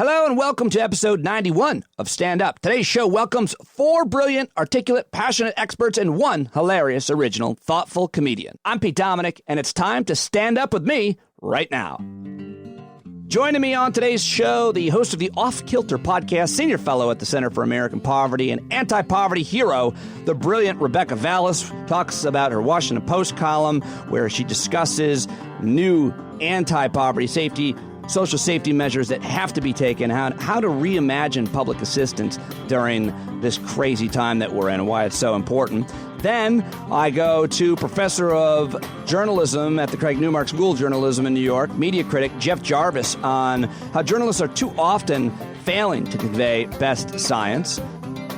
Hello and welcome to episode 91 of Stand Up. Today's show welcomes 4 brilliant, articulate, passionate experts and 1 hilarious, original, thoughtful comedian. I'm Pete Dominick, and it's time to stand up with me right now. Joining me on today's show, the host of the Kilter podcast, senior fellow at the Center for American Poverty, and anti-poverty hero, the brilliant Rebecca Vallas, talks about her Washington Post column where she discusses new anti-poverty social safety measures that have to be taken, how to reimagine public assistance during this crazy time that we're in and why it's so important. Then I go to professor of journalism at the Craig Newmark School of Journalism in New York, media critic Jeff Jarvis, on how journalists are too often failing to convey best science.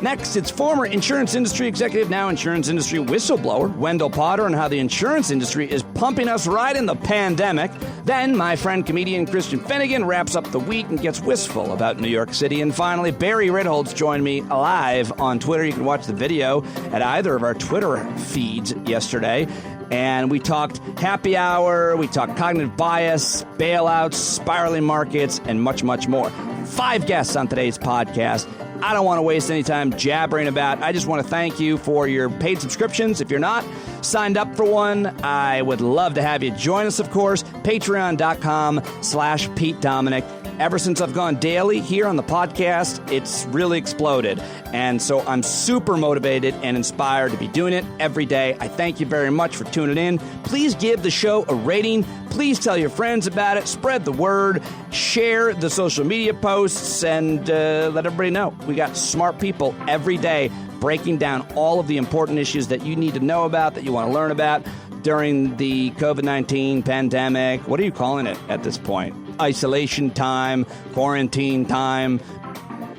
Next, it's former insurance industry executive, now insurance industry whistleblower, Wendell Potter, and how the insurance industry is pumping us right in the pandemic. Then, my friend comedian Christian Finnegan wraps up the week and gets wistful about New York City. And finally, Barry Ritholtz joined me live on Twitter. You can watch the video at either of our Twitter feeds yesterday. And we talked happy hour, we talked cognitive bias, bailouts, spiraling markets, and much, much more. 5 guests on today's podcast. I don't want to waste any time jabbering about. I just want to thank you for your paid subscriptions. If you're not signed up for one, I would love to have you join us, of course. Patreon.com/Pete Dominick. Ever since I've gone daily here on the podcast, it's really exploded. And so I'm super motivated and inspired to be doing it every day. I thank you very much for tuning in. Please give the show a rating. Please tell your friends about it. Spread the word. Share the social media posts and let everybody know. We got smart people every day breaking down all of the important issues that you need to know about, that you want to learn about during the COVID-19 pandemic. What are you calling it at this point? Isolation time, quarantine time,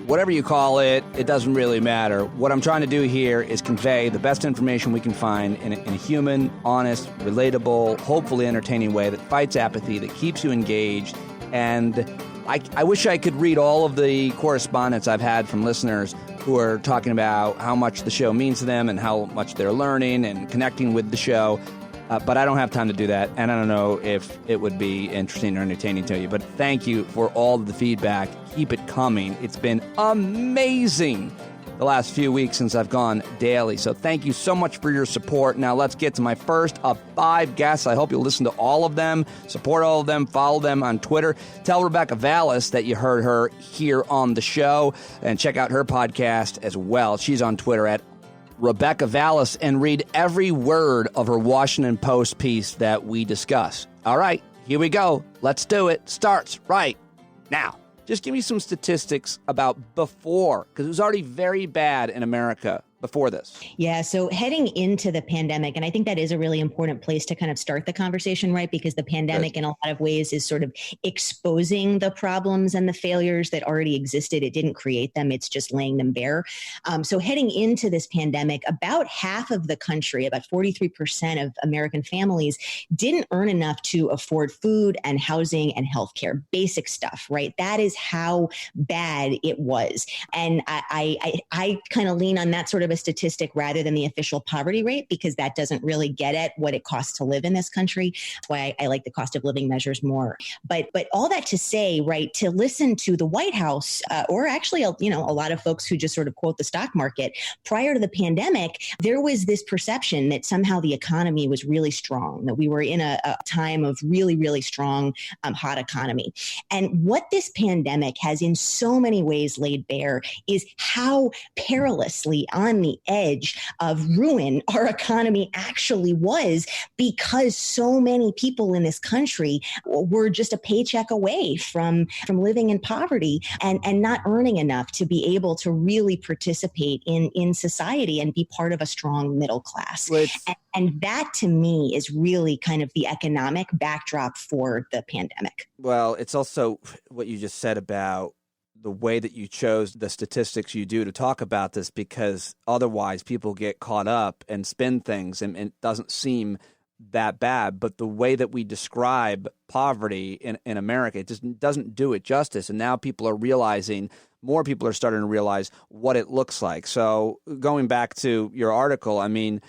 whatever you call it, it doesn't really matter. What I'm trying to do here is convey the best information we can find in a human, honest, relatable, hopefully entertaining way that fights apathy, that keeps you engaged. And I wish I could read all of the correspondence I've had from listeners who are talking about how much the show means to them and how much they're learning and connecting with the show. But I don't have time to do that, and I don't know if it would be interesting or entertaining to you. But thank you for all of the feedback. Keep it coming. It's been amazing the last few weeks since I've gone daily. So thank you so much for your support. Now let's get to my first of 5 guests. I hope you'll listen to all of them, support all of them, follow them on Twitter. Tell Rebecca Vallas that you heard her here on the show, and check out her podcast as well. She's on Twitter at Rebecca Vallas, and read every word of her Washington Post piece that we discuss. All right, here we go. Let's do it. Starts right now. Just give me some statistics about before, because it was already very bad in America before this. Yeah. So heading into the pandemic, and I think that is a really important place to kind of start the conversation, right? Because the pandemic in a lot of ways is sort of exposing the problems and the failures that already existed. It didn't create them. It's just laying them bare. So heading into this pandemic, about half of the country, about 43% of American families didn't earn enough to afford food and housing and healthcare, basic stuff, right? That is how bad it was. And I kind of lean on that sort of a statistic rather than the official poverty rate, because that doesn't really get at what it costs to live in this country. That's why I like the cost of living measures more. But all that to say, right, to listen to the White House or actually, a lot of folks who just sort of quote the stock market prior to the pandemic, there was this perception that somehow the economy was really strong, that we were in a time of really, really strong, hot economy. And what this pandemic has in so many ways laid bare is how perilously on the edge of ruin our economy actually was, because so many people in this country were just a paycheck away from living in poverty and not earning enough to be able to really participate in society and be part of a strong middle class. And that, to me, is really kind of the economic backdrop for the pandemic. Well, it's also what you just said about the way that you chose the statistics you do to talk about this, because otherwise people get caught up and spin things and it doesn't seem that bad. But the way that we describe poverty in America, it just doesn't do it justice. And now more people are starting to realize what it looks like. So going back to your article, I mean,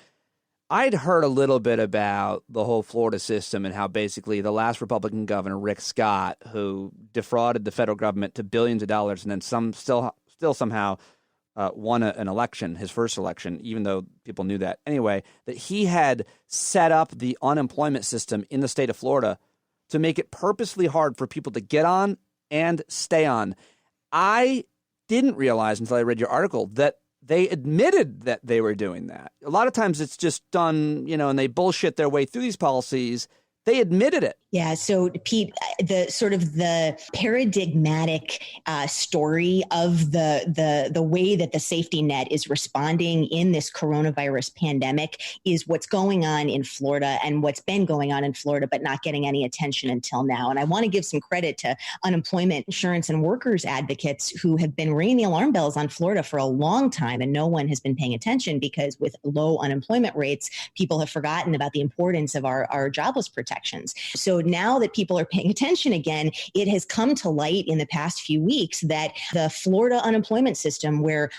I'd heard a little bit about the whole Florida system and how basically the last Republican governor, Rick Scott, who defrauded the federal government to billions of dollars and then still somehow won an election, his first election, even though people knew that anyway, that he had set up the unemployment system in the state of Florida to make it purposely hard for people to get on and stay on. I didn't realize until I read your article that they admitted that they were doing that. A lot of times it's just done, and they bullshit their way through these policies. They admitted it. Yeah. So, Pete, the paradigmatic story of the way that the safety net is responding in this coronavirus pandemic is what's going on in Florida and what's been going on in Florida, but not getting any attention until now. And I want to give some credit to unemployment insurance and workers advocates who have been ringing the alarm bells on Florida for a long time, and no one has been paying attention because with low unemployment rates, people have forgotten about the importance of our jobless protections. So now that people are paying attention again, it has come to light in the past few weeks that the Florida unemployment system, where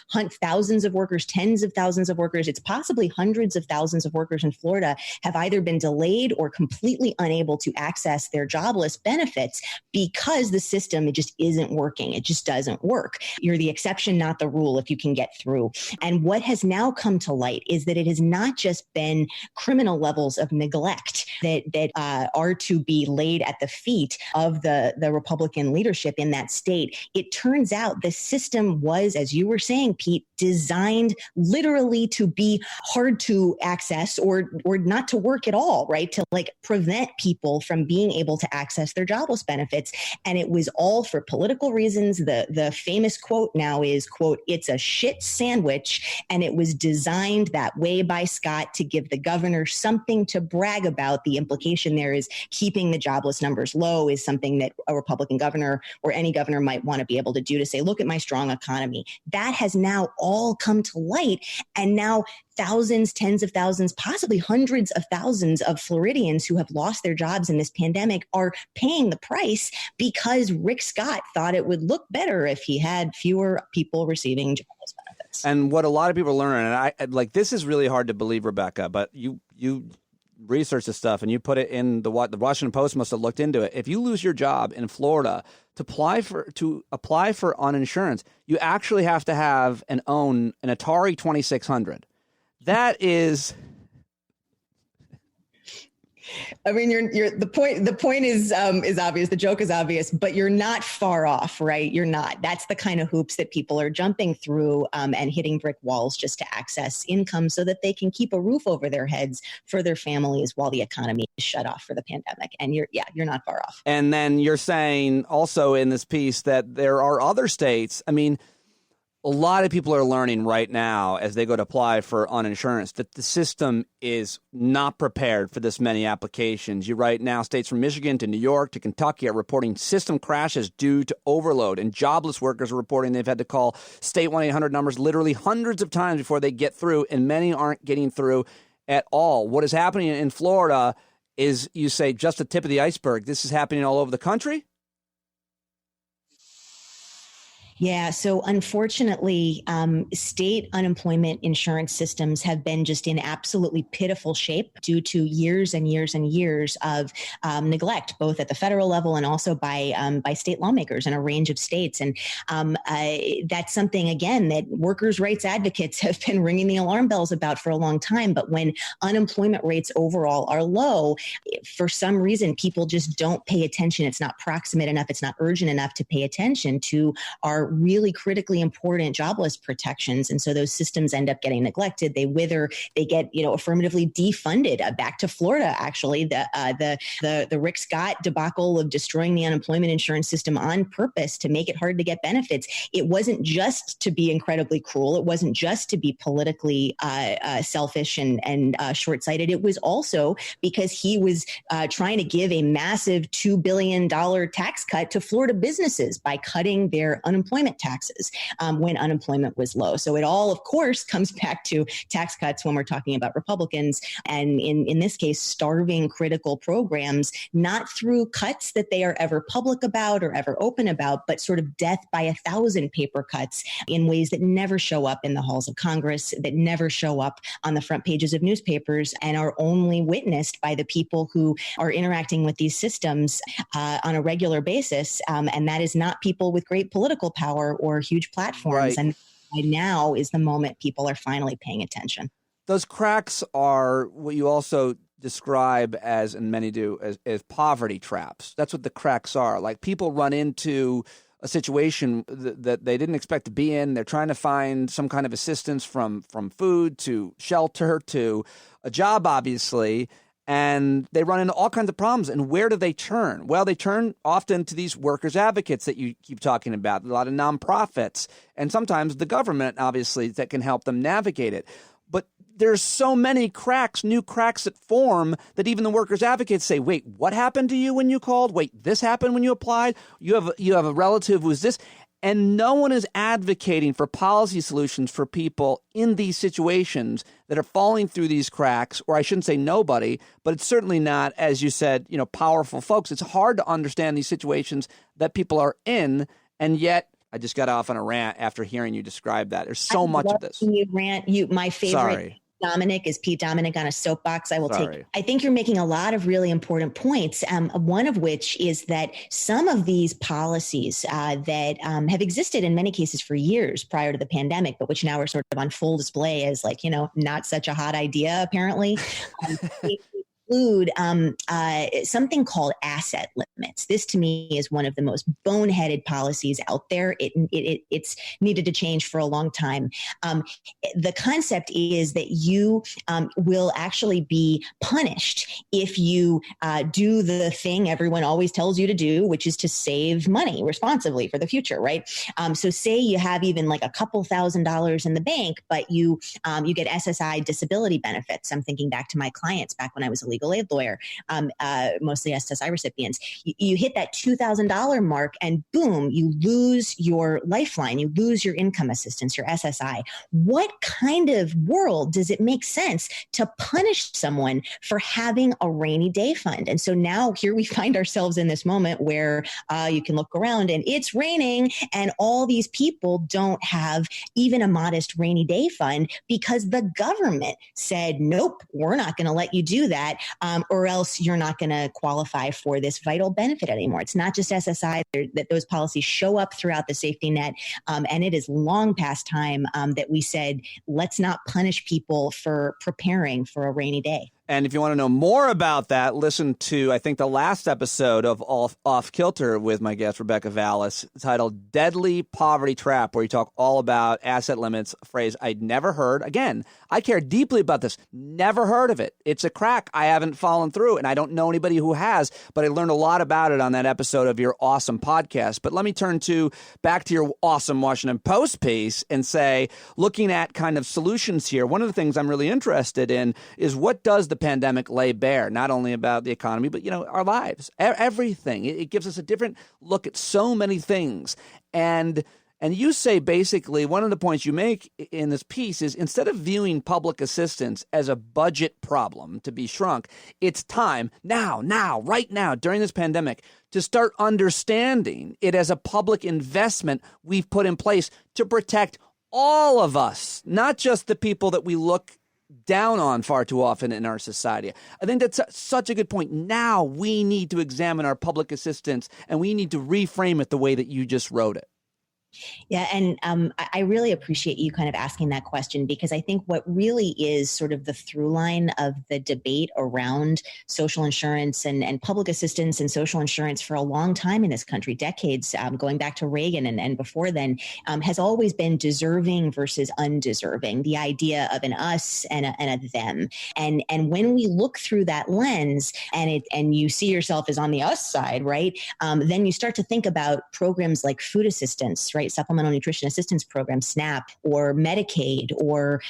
thousands of workers, tens of thousands of workers, it's possibly hundreds of thousands of workers in Florida have either been delayed or completely unable to access their jobless benefits because the system, it just isn't working. It just doesn't work. You're the exception, not the rule, if you can get through. And what has now come to light is that it has not just been criminal levels of neglect that are to be laid at the feet of the Republican leadership in that state. It turns out the system was, as you were saying, Pete, designed literally to be hard to access or not to work at all, right? To prevent people from being able to access their jobless benefits. And it was all for political reasons. The famous quote now is, quote, "It's a shit sandwich." And it was designed that way by Scott to give the governor something to brag about. The implication there is keeping the jobless numbers low is something that a Republican governor or any governor might want to be able to do, to say, look at my strong economy. That has now all come to light. And now thousands, tens of thousands, possibly hundreds of thousands of Floridians who have lost their jobs in this pandemic are paying the price because Rick Scott thought it would look better if he had fewer people receiving jobless benefits. And what a lot of people are learning, and this is really hard to believe, Rebecca, but you research this stuff and you put it in the Washington Post must have looked into it. If you lose your job in Florida, to apply for uninsurance, you actually have to have and own an Atari 2600. That is, I mean, the point is obvious. The joke is obvious, but you're not far off, right? You're not. That's the kind of hoops that people are jumping through and hitting brick walls just to access income so that they can keep a roof over their heads for their families while the economy is shut off for the pandemic. And you're not far off. And then you're saying also in this piece that there are other states. I mean, a lot of people are learning right now as they go to apply for uninsurance that the system is not prepared for this many applications. You right now, states from Michigan to New York to Kentucky are reporting system crashes due to overload, and jobless workers are reporting they've had to call state 1-800 numbers literally hundreds of times before they get through, and many aren't getting through at all. What is happening in Florida is, you say, just the tip of the iceberg. This is happening all over the country? Yeah. So unfortunately, state unemployment insurance systems have been just in absolutely pitiful shape due to years and years and years of neglect, both at the federal level and also by state lawmakers in a range of states. And that's something, again, that workers' rights advocates have been ringing the alarm bells about for a long time. But when unemployment rates overall are low, for some reason, people just don't pay attention. It's not proximate enough. It's not urgent enough to pay attention to our really critically important jobless protections. And so those systems end up getting neglected. They wither. They get, affirmatively defunded. Back to Florida, actually, the Rick Scott debacle of destroying the unemployment insurance system on purpose to make it hard to get benefits. It wasn't just to be incredibly cruel. It wasn't just to be politically selfish and short-sighted. It was also because he was trying to give a massive $2 billion tax cut to Florida businesses by cutting their unemployment employment taxes when unemployment was low. So it all, of course, comes back to tax cuts when we're talking about Republicans. And in this case, starving critical programs, not through cuts that they are ever public about or ever open about, but sort of death by 1,000 paper cuts in ways that never show up in the halls of Congress, that never show up on the front pages of newspapers, and are only witnessed by the people who are interacting with these systems on a regular basis. And that is not people with great political power or huge platforms. Right. And now is the moment people are finally paying attention. Those cracks are what you also describe as, and many do, as poverty traps. That's what the cracks are. Like, people run into a situation that they didn't expect to be in. They're trying to find some kind of assistance from food to shelter to a job, obviously, and they run into all kinds of problems. And where do they turn? Well, they turn often to these workers' advocates that you keep talking about, a lot of nonprofits, and sometimes the government, obviously, that can help them navigate it. But there's so many cracks, new cracks that form, that even the workers' advocates say, wait, what happened to you when you called? Wait, this happened when you applied? You have a relative who's this? And no one is advocating for policy solutions for people in these situations that are falling through these cracks, or I shouldn't say nobody, but it's certainly not, as you said, powerful folks. It's hard to understand these situations that people are in, and yet I just got off on a rant after hearing you describe that. There's so much of this. You rant. My favorite. Sorry. Dominic is Pete Dominic on a soapbox. I will take. I think you're making a lot of really important points. One of which is that some of these policies that have existed in many cases for years prior to the pandemic, but which now are sort of on full display as not such a hot idea, apparently. Include something called asset limits. This, to me, is one of the most boneheaded policies out there. It's needed to change for a long time. The concept is that you will actually be punished if you do the thing everyone always tells you to do, which is to save money responsibly for the future, right? So say you have even like a couple $1,000s in the bank, but you get SSI disability benefits. I'm thinking back to my clients back when I was a legal aid lawyer, mostly SSI recipients. You hit that $2,000 mark and boom, you lose your lifeline, you lose your income assistance, your SSI. What kind of world does it make sense to punish someone for having a rainy day fund? And so now here we find ourselves in this moment where you can look around and it's raining and all these people don't have even a modest rainy day fund because the government said, nope, we're not going to let you do that. Or else you're not going to qualify for this vital benefit anymore. It's not just SSI, that those policies show up throughout the safety net. And it is long past time that we said, let's not punish people for preparing for a rainy day. And if you want to know more about that, listen to, I think, the last episode of Off Kilter with my guest, Rebecca Vallas, titled Deadly Poverty Trap, where you talk all about asset limits, a phrase I'd never heard. Again, I care deeply about this. Never heard of it. It's a crack I haven't fallen through, and I don't know anybody who has, but I learned a lot about it on that episode of your awesome podcast. But let me turn back to your awesome Washington Post piece and say, looking at kind of solutions here, one of the things I'm really interested in is what does the pandemic lay bare, not only about the economy, but, our lives, everything. It gives us a different look at so many things. And you say basically one of the points you make in this piece is instead of viewing public assistance as a budget problem to be shrunk, it's time now, right now, during this pandemic, to start understanding it as a public investment we've put in place to protect all of us, not just the people that we look down on far too often in our society. I think that's such a good point. Now we need to examine our public assistance and we need to reframe it the way that you just wrote it. Yeah. And I really appreciate you kind of asking that question, because I think what really is sort of the through line of the debate around social insurance and public assistance and social insurance for a long time in this country, decades, going back to Reagan and before then, has always been deserving versus undeserving, the idea of an us and a them. And when we look through that lens and you see yourself as on the us side, right, then you start to think about programs like food assistance, right? right? Supplemental Nutrition Assistance Program, SNAP, or Medicaid, or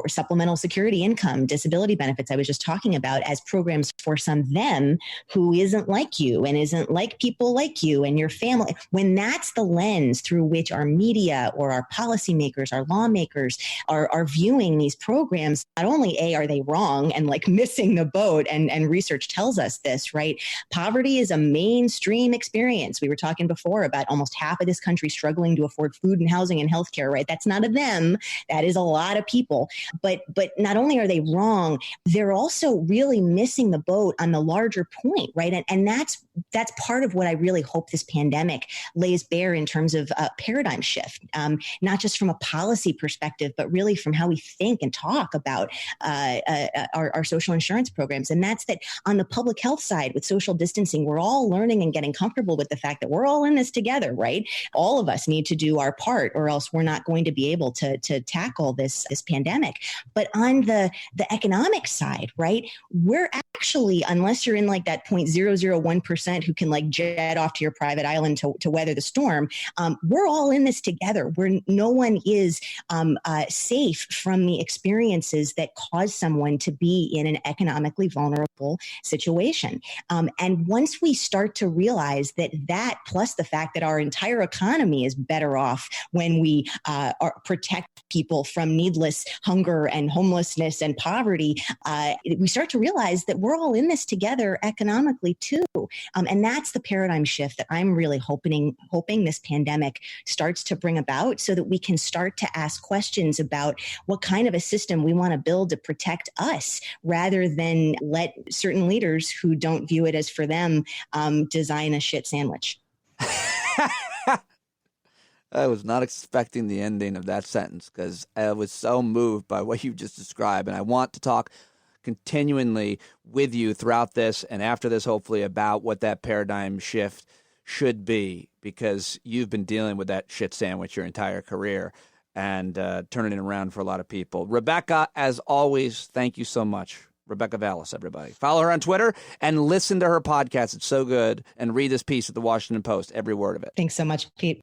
supplemental security income, disability benefits I was just talking about, as programs for them who isn't like you and isn't like people like you and your family. When that's the lens through which our media or our policymakers, our lawmakers are viewing these programs, not only are they wrong and like missing the boat, and research tells us this, right? Poverty is a mainstream experience. We were talking before about almost half of this country struggling to afford food and housing and healthcare, right? That's not a them. That is a lot of people. But not only are they wrong, they're also really missing the boat on the larger point, right? And that's part of what I really hope this pandemic lays bare in terms of a paradigm shift, not just from a policy perspective, but really from how we think and talk about our social insurance programs. And that's that on the public health side with social distancing, we're all learning and getting comfortable with the fact that we're all in this together, right? All of us need to do our part, or else we're not going to be able to tackle this pandemic. But on the economic side, right, we're actually, unless you're in like that 0.001% who can like jet off to your private island to weather the storm, we're all in this together, where no one is safe from the experiences that cause someone to be in an economically vulnerable situation. And once we start to realize that plus the fact that our entire economy is better off when we protect people from needless hunger and homelessness and poverty, we start to realize that we're all in this together economically too. And that's the paradigm shift that I'm really hoping this pandemic starts to bring about, so that we can start to ask questions about what kind of a system we want to build to protect us, rather than let certain leaders who don't view it as for them design a shit sandwich. I was not expecting the ending of that sentence, because I was so moved by what you just described. And I want to talk continually with you throughout this and after this, hopefully, about what that paradigm shift should be, because you've been dealing with that shit sandwich your entire career and turning it around for a lot of people. Rebecca, as always, thank you so much. Rebecca Vallas, everybody. Follow her on Twitter and listen to her podcast. It's so good. And read this piece at the Washington Post, every word of it. Thanks so much, Pete.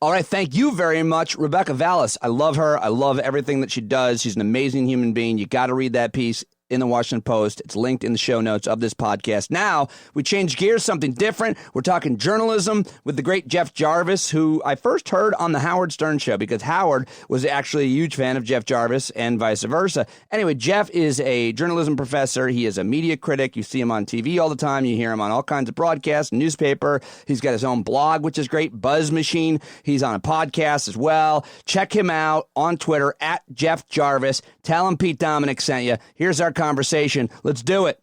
All right. Thank you very much, Rebecca Vallas. I love her. I love everything that she does. She's an amazing human being. You got to read that piece in the Washington Post. It's linked in the show notes of this podcast. Now, we change gears, something different. We're talking journalism with the great Jeff Jarvis, who I first heard on the Howard Stern show, because Howard was actually a huge fan of Jeff Jarvis and vice versa. Anyway, Jeff is a journalism professor. He is a media critic. You see him on TV all the time. You hear him on all kinds of broadcasts, newspaper. He's got his own blog, which is great, Buzz Machine. He's on a podcast as well. Check him out on Twitter, at Jeff Jarvis. Tell him Pete Dominic sent you. Here's our conversation. Let's do it.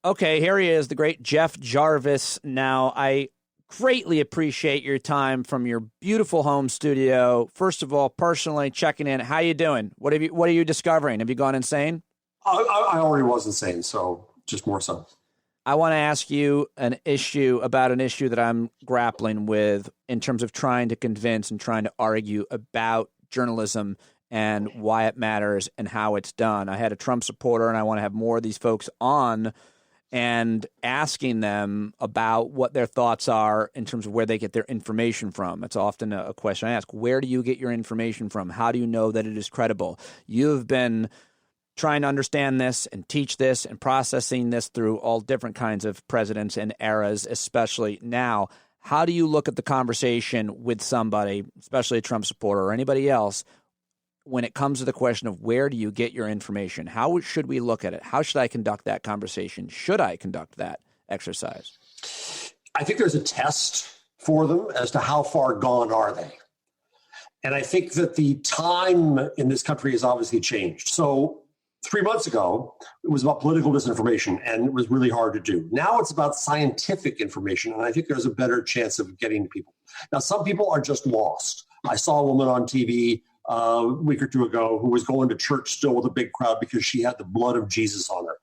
Okay, here he is, the great Jeff Jarvis. Now, I greatly appreciate your time from your beautiful home studio. First of all, personally checking in. How you doing? What are you discovering? Have you gone insane? I already was insane, so just more so. I want to ask you an issue that I'm grappling with in terms of trying to convince and trying to argue about journalism and why it matters and how it's done. I had a Trump supporter, and I want to have more of these folks on and asking them about what their thoughts are in terms of where they get their information from. It's often a question I ask. Where do you get your information from? How do you know that it is credible? You've been trying to understand this and teach this and processing this through all different kinds of presidents and eras, especially now. How do you look at the conversation with somebody, especially a Trump supporter or anybody else, when it comes to the question of where do you get your information? How should we look at it? How should I conduct that conversation? Should I conduct that exercise? I think there's a test for them as to how far gone are they. And I think that the time in this country has obviously changed. So 3 months ago, it was about political disinformation, and it was really hard to do. Now it's about scientific information, and I think there's a better chance of getting to people. Now, some people are just lost. I saw a woman on TV a week or two ago who was going to church still with a big crowd because she had the blood of Jesus on her.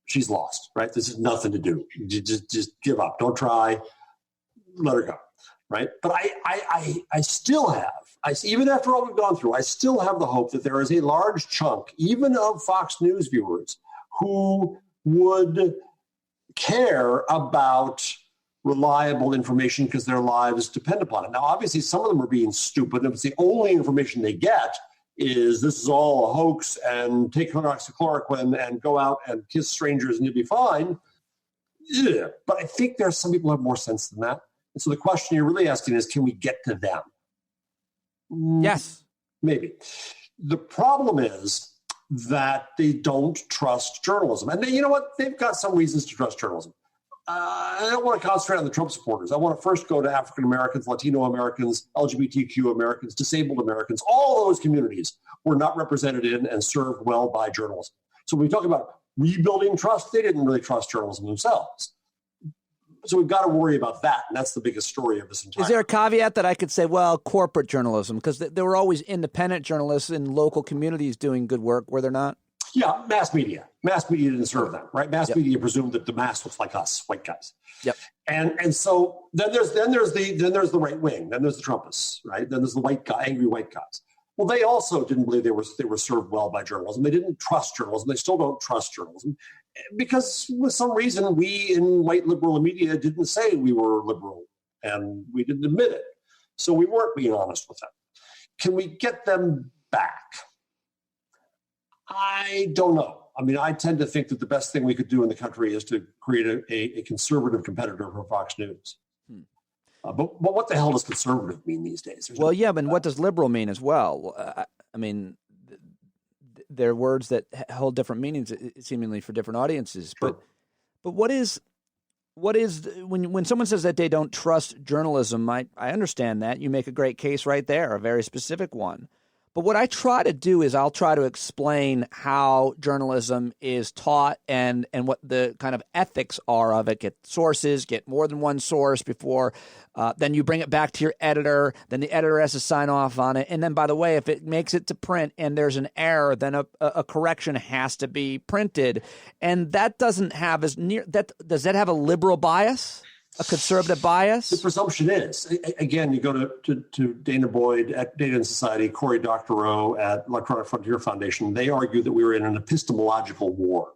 She's lost, right? This is nothing to do. Just give up. Don't try. Let her go, right? But I still have, even after all we've gone through, I still have the hope that there is a large chunk, even of Fox News viewers, who would care about reliable information because their lives depend upon it. Now, obviously, some of them are being stupid. If it's the only information they get is this is all a hoax and take hydroxychloroquine and go out and kiss strangers and you'll be fine. Yeah. But I think there are some people who have more sense than that. And so the question you're really asking is, can we get to them? Yes. Maybe. The problem is that they don't trust journalism. And they, you know what? They've got some reasons to trust journalism. I don't want to concentrate on the Trump supporters. I want to first go to African Americans, Latino Americans, LGBTQ Americans, disabled Americans. All those communities were not represented in and served well by journalism. So when we talk about rebuilding trust, they didn't really trust journalism themselves. So we've got to worry about that, and that's the biggest story of this entire. Is there a caveat that I could say, well, corporate journalism, because there were always independent journalists in local communities doing good work, were there not? Yeah, mass media. Mass media didn't serve them, right? Mass media presumed that the mass was like us, white guys. Yep. And so then there's the right wing. Then there's the Trumpists, right? Then there's the white guy, angry white guys. Well, they also didn't believe they were served well by journalism. They didn't trust journalism. They still don't trust journalism because, with some reason, we in white liberal media didn't say we were liberal, and we didn't admit it. So we weren't being honest with them. Can we get them back? I don't know. I mean, I tend to think that the best thing we could do in the country is to create a conservative competitor for Fox News. But what the hell does conservative mean these days? But what does liberal mean as well? I mean, they're words that hold different meanings, seemingly for different audiences. Sure. But what is when someone says that they don't trust journalism? I understand that. You make a great case right there, a very specific one. But what I try to do is I'll try to explain how journalism is taught and what the kind of ethics are of it. Get sources, get more than one source before. Then you bring it back to your editor. Then the editor has to sign off on it. And then, by the way, if it makes it to print and there's an error, then a correction has to be printed. And that doesn't have does that have a liberal bias? A conservative bias? The presumption is. Again, you go to Dana Boyd at Data and Society, Cory Doctorow at Electronic Frontier Foundation. They argue that we were in an epistemological war,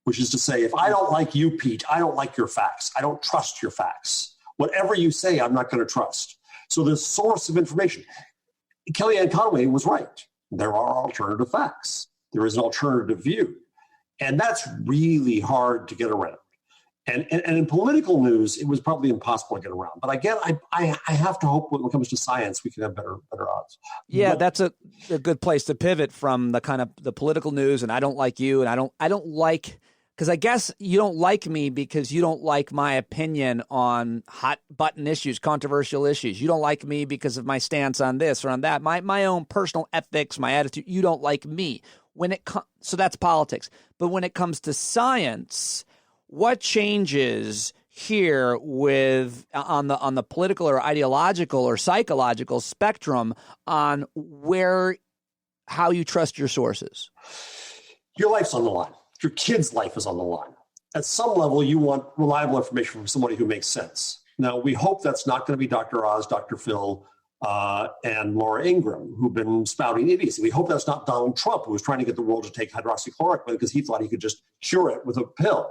which is to say, if I don't like you, Pete, I don't like your facts. I don't trust your facts. Whatever you say, I'm not going to trust. So the source of information. Kellyanne Conway was right. There are alternative facts. There is an alternative view. And that's really hard to get around. And in political news, it was probably impossible to get around. But again, I have to hope when it comes to science, we can have better odds. Yeah, that's a good place to pivot from the kind of the political news. And I don't like you, and I don't like, because I guess you don't like me because you don't like my opinion on hot button issues, controversial issues. You don't like me because of my stance on this or on that. My own personal ethics, my attitude. You don't like me so that's politics. But when it comes to science, what changes here on the political or ideological or psychological spectrum on how you trust your sources? Your life's on the line. Your kid's life is on the line. At some level, you want reliable information from somebody who makes sense. Now, we hope that's not going to be Dr. Oz, Dr. Phil, and Laura Ingraham, who've been spouting idiocy. We hope that's not Donald Trump, who was trying to get the world to take hydroxychloroquine because he thought he could just cure it with a pill.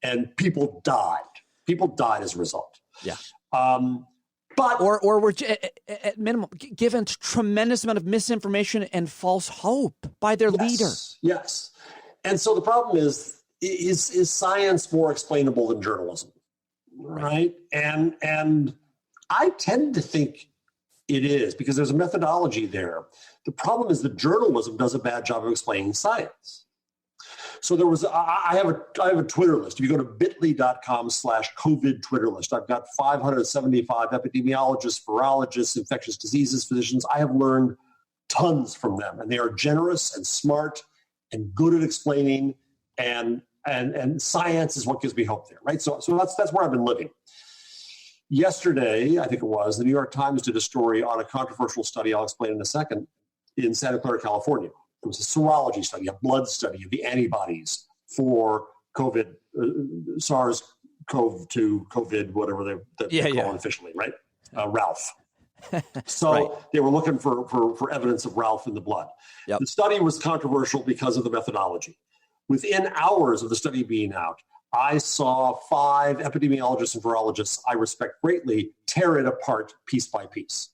And people died. People died as a result. Yeah. But or were at minimum given tremendous amount of misinformation and false hope by their leader. Yes. And so the problem is science more explainable than journalism, right? And I tend to think it is because there's a methodology there. The problem is that journalism does a bad job of explaining science. So I have a Twitter list. If you go to bit.ly.com/COVID Twitter list, I've got 575 epidemiologists, virologists, infectious diseases physicians. I have learned tons from them, and they are generous and smart and good at explaining, and science is what gives me hope there, right? So that's where I've been living. Yesterday, I think it was, the New York Times did a story on a controversial study I'll explain in a second in Santa Clara, California. It was a serology study, a blood study of the antibodies for COVID, SARS-CoV-2, COVID, whatever they call it officially, right? Ralph. So They were looking for evidence of Ralph in the blood. Yep. The study was controversial because of the methodology. Within hours of the study being out, I saw 5 epidemiologists and virologists I respect greatly tear it apart piece by piece.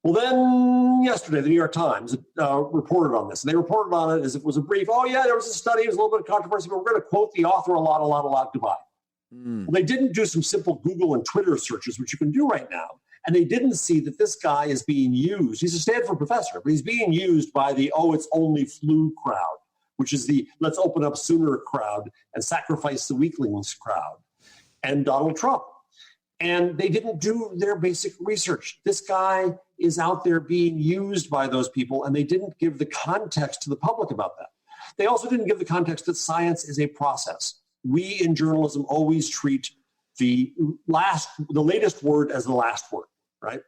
Well, then yesterday, the New York Times reported on this. And they reported on it as if it was a brief. Oh, yeah, there was a study. It was a little bit of controversy, but we're going to quote the author a lot. Goodbye. Well, they didn't do some simple Google and Twitter searches, which you can do right now. And they didn't see that this guy is being used. He's a Stanford professor, but he's being used by the, it's only flu crowd, which is the let's open up sooner crowd and sacrifice the weaklings crowd, and Donald Trump. And they didn't do their basic research. This guy is out there being used by those people, and they didn't give the context to the public about that. They also didn't give the context that science is a process. We in journalism always treat the latest word as the last word, right?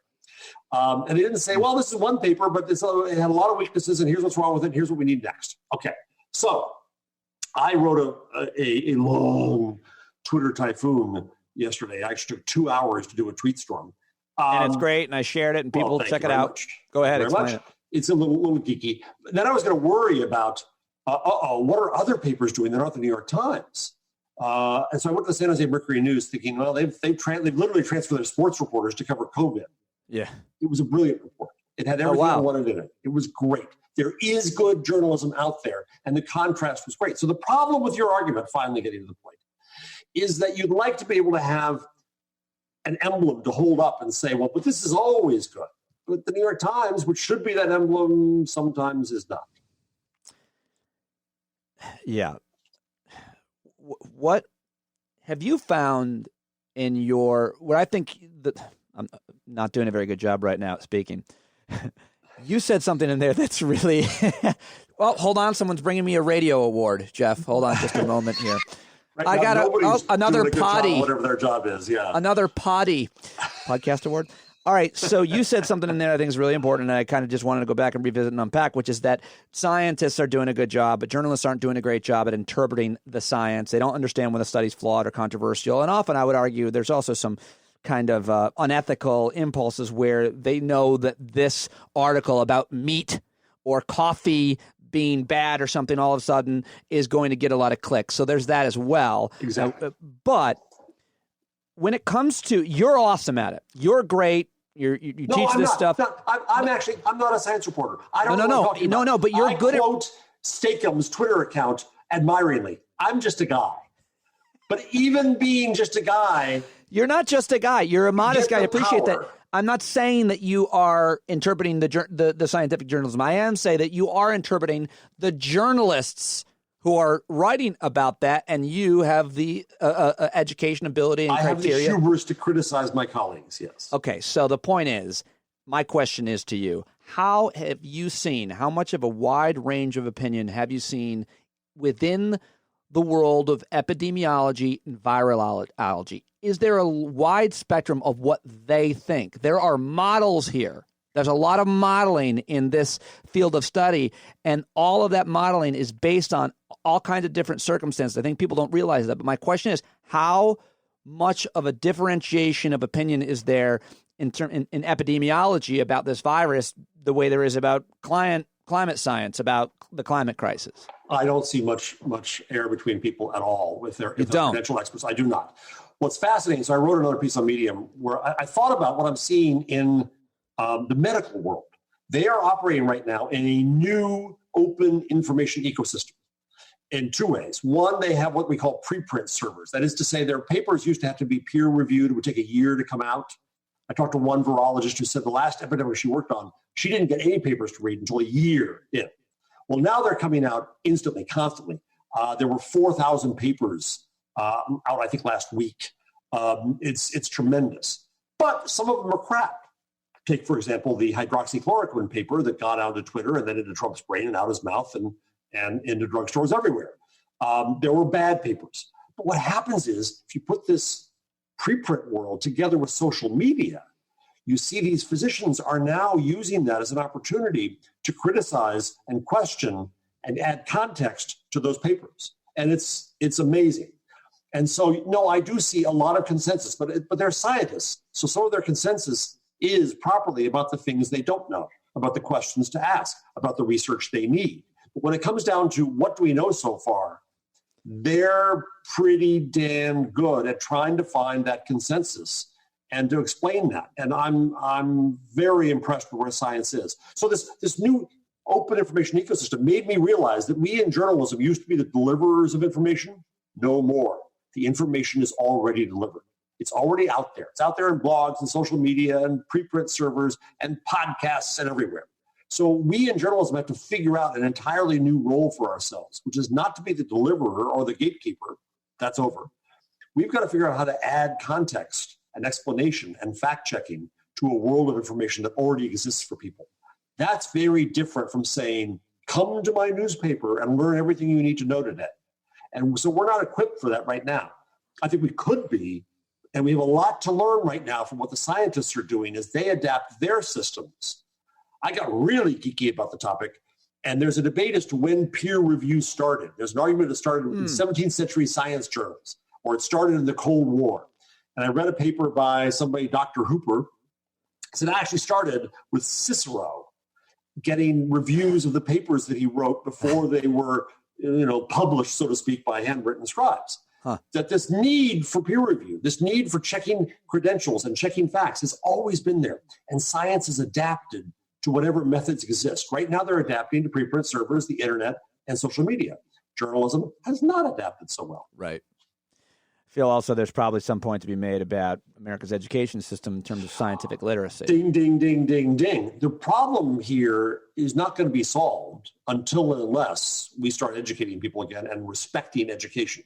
And they didn't say, well, this is one paper, but it had a lot of weaknesses, and here's what's wrong with it, and here's what we need next. Okay, so I wrote a long Twitter typhoon yesterday. I actually took 2 hours to do a tweet storm. And it's great, and I shared it, and people check it out. Much. Go ahead, explain it. It's a little geeky. Then I was going to worry about, what are other papers doing that aren't the New York Times? And so I went to the San Jose Mercury News thinking, well, they've literally transferred their sports reporters to cover COVID. Yeah. It was a brilliant report. It had everything I wanted in it. It was great. There is good journalism out there, and the contrast was great. So the problem with your argument, finally getting to the point, is that you'd like to be able to have an emblem to hold up and say, well, but this is always good. But the New York Times, which should be that emblem, sometimes is not. Yeah. What have you found in what I think that I'm not doing a very good job right now speaking. You said something in there that's really, well, hold on. Someone's bringing me a radio award, Jeff. Hold on just a moment here. Right I got another potty. Job, whatever their job is, yeah. Another potty podcast award. All right, so you said something in there I think is really important, and I kind of just wanted to go back and revisit and unpack, which is that scientists are doing a good job, but journalists aren't doing a great job at interpreting the science. They don't understand when the study's flawed or controversial, and often I would argue there's also some kind of unethical impulses where they know that this article about meat or coffee being bad or something all of a sudden is going to get a lot of clicks. So there's that as well. Exactly. But when it comes to, you're awesome at it. You're great. You teach this stuff. I'm not a science reporter. I don't know what I'm talking about. No, but you're good at. I quote Steakham's Twitter account admiringly. I'm just a guy. But even being just a guy. You're not just a guy. You're a modest guy. I appreciate that. I'm not saying that you are interpreting the scientific journalism. I am saying that you are interpreting the journalists who are writing about that, and you have the education, ability, and criteria. I have the hubris to criticize my colleagues, yes. Okay, so the point is, my question is to you, how much of a wide range of opinion have you seen within the world of epidemiology and virology? Is there a wide spectrum of what they think? There are models here. There's a lot of modeling in this field of study, and all of that modeling is based on all kinds of different circumstances. I think people don't realize that. But my question is, how much of a differentiation of opinion is there in epidemiology about this virus the way there is about climate science, about the climate crisis? I don't see much air between people at all with their credential experts. I do not. What's fascinating, so I wrote another piece on Medium where I thought about what I'm seeing in the medical world. They are operating right now in a new open information ecosystem in two ways. One, they have what we call preprint servers. That is to say, their papers used to have to be peer reviewed. It would take a year to come out. I talked to one virologist who said the last epidemic she worked on, she didn't get any papers to read until a year in. Well, now they're coming out instantly, constantly. There were 4,000 papers out, I think, last week. It's tremendous. But some of them are crap. Take, for example, the hydroxychloroquine paper that got onto Twitter and then into Trump's brain and out his mouth and into drugstores everywhere. There were bad papers. But what happens is, if you put this preprint world together with social media, you see these physicians are now using that as an opportunity to criticize and question and add context to those papers. And it's amazing. And so, no, I do see a lot of consensus, but they're scientists. So some of their consensus is properly about the things they don't know, about the questions to ask, about the research they need. But when it comes down to what do we know so far, they're pretty damn good at trying to find that consensus and to explain that. And I'm very impressed with where science is. So this new open information ecosystem made me realize that we in journalism used to be the deliverers of information. No more. The information is already delivered. It's already out there. It's out there in blogs and social media and preprint servers and podcasts and everywhere. So we in journalism have to figure out an entirely new role for ourselves, which is not to be the deliverer or the gatekeeper. That's over. We've got to figure out how to add context and explanation and fact-checking to a world of information that already exists for people. That's very different from saying, come to my newspaper and learn everything you need to know today. And so we're not equipped for that right now. I think we could be, and we have a lot to learn right now from what the scientists are doing as they adapt their systems. I got really geeky about the topic, and there's a debate as to when peer review started. There's an argument that started in 17th century science journals, or it started in the Cold War. And I read a paper by somebody, Dr. Hooper, said it actually started with Cicero getting reviews of the papers that he wrote before they were, published, so to speak, by handwritten scribes. That this need for peer review, this need for checking credentials and checking facts has always been there. And science has adapted to whatever methods exist. Right now, they're adapting to preprint servers, the internet, and social media. Journalism has not adapted so well. Right. I feel also there's probably some point to be made about America's education system in terms of scientific literacy. Ding, ding, ding, ding, ding. The problem here is not going to be solved until and unless we start educating people again and respecting education.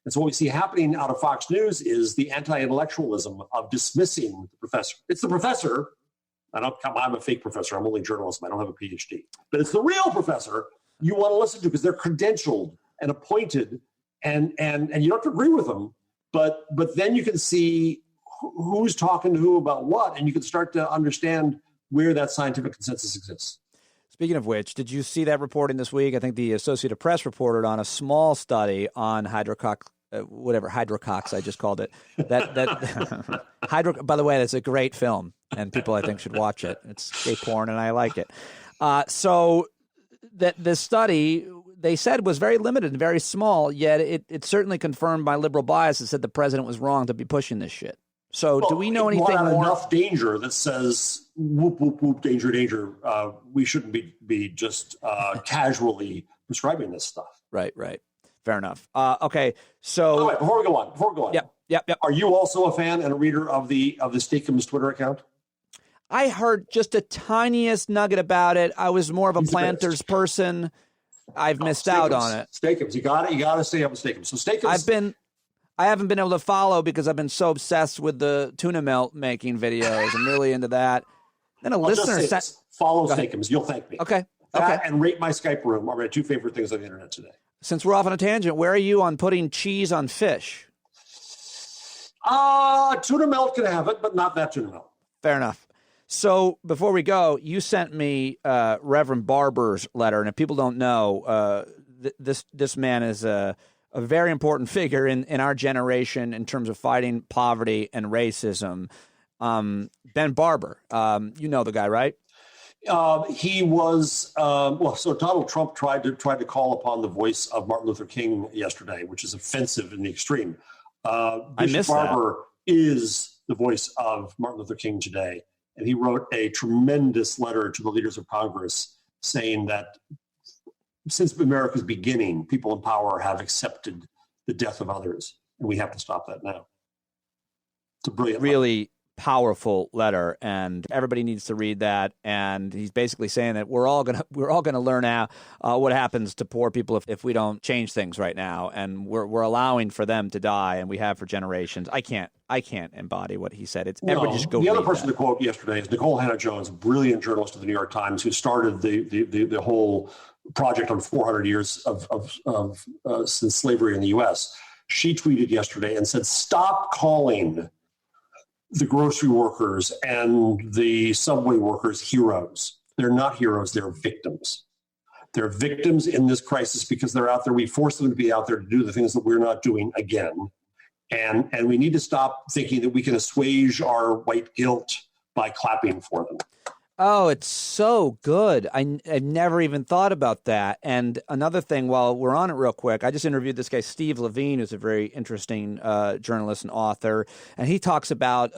And so what we see happening out of Fox News is the anti-intellectualism of dismissing the professor. It's the professor. I'm a fake professor. I'm only journalism. I don't have a PhD. But it's the real professor you want to listen to because they're credentialed and appointed, and you don't have to agree with them. But then you can see who's talking to who about what, and you can start to understand where that scientific consensus exists. Speaking of which, did you see that reporting this week? I think the Associated Press reported on a small study on hydrocox, I just called it. By the way, that's a great film, and people I think should watch it. It's gay porn, and I like it. So that the study, they said, was very limited and very small, yet it certainly confirmed my liberal bias that said the president was wrong to be pushing this shit. So do we know anything more? Enough danger that says, whoop, whoop, whoop, danger, danger. We shouldn't be just casually prescribing this stuff. Right. Fair enough. Okay, so... Right, before we go on. Yep. Are you also a fan and a reader of the Steakums Twitter account? I heard just a tiniest nugget about it. I was more of a Planters person. I've missed out on it. Steakums. You got to stay up with Steakums. So Steakums... I haven't been able to follow because I've been so obsessed with the tuna melt making videos. I'm really into that. Then listener said, follow Steakums. You'll thank me. Okay. And rate my Skype room are my two favorite things on the internet today. Since we're off on a tangent, where are you on putting cheese on fish? Tuna melt can have it, but not that tuna melt. Fair enough. So before we go, you sent me Reverend Barber's letter, and if people don't know, this man is a very important figure in our generation in terms of fighting poverty and racism. Ben Barber, you know the guy, right? He was so Donald Trump tried to call upon the voice of Martin Luther King yesterday, which is offensive in the extreme. Bishop Barber is the voice of Martin Luther King today, and he wrote a tremendous letter to the leaders of Congress saying that since America's beginning, people in power have accepted the death of others, and we have to stop that now. It's a brilliant letter. Powerful letter, and everybody needs to read that. And he's basically saying that we're all gonna learn now what happens to poor people if we don't change things right now, and we're allowing for them to die, and we have for generations. I can't embody what he said. Everybody just go. The other person to quote yesterday is Nicole Hannah-Jones, a brilliant journalist of the New York Times, who started the whole project on 400 years of since slavery in the U.S. She tweeted yesterday and said, "Stop calling the grocery workers and the subway workers heroes. They're not heroes, they're victims. They're victims in this crisis because they're out there. We force them to be out there to do the things that we're not doing again. And we need to stop thinking that we can assuage our white guilt by clapping for them." Oh, it's so good. I never even thought about that. And another thing, while we're on it real quick, I just interviewed this guy, Steve Levine, who's a very interesting journalist and author. And he talks about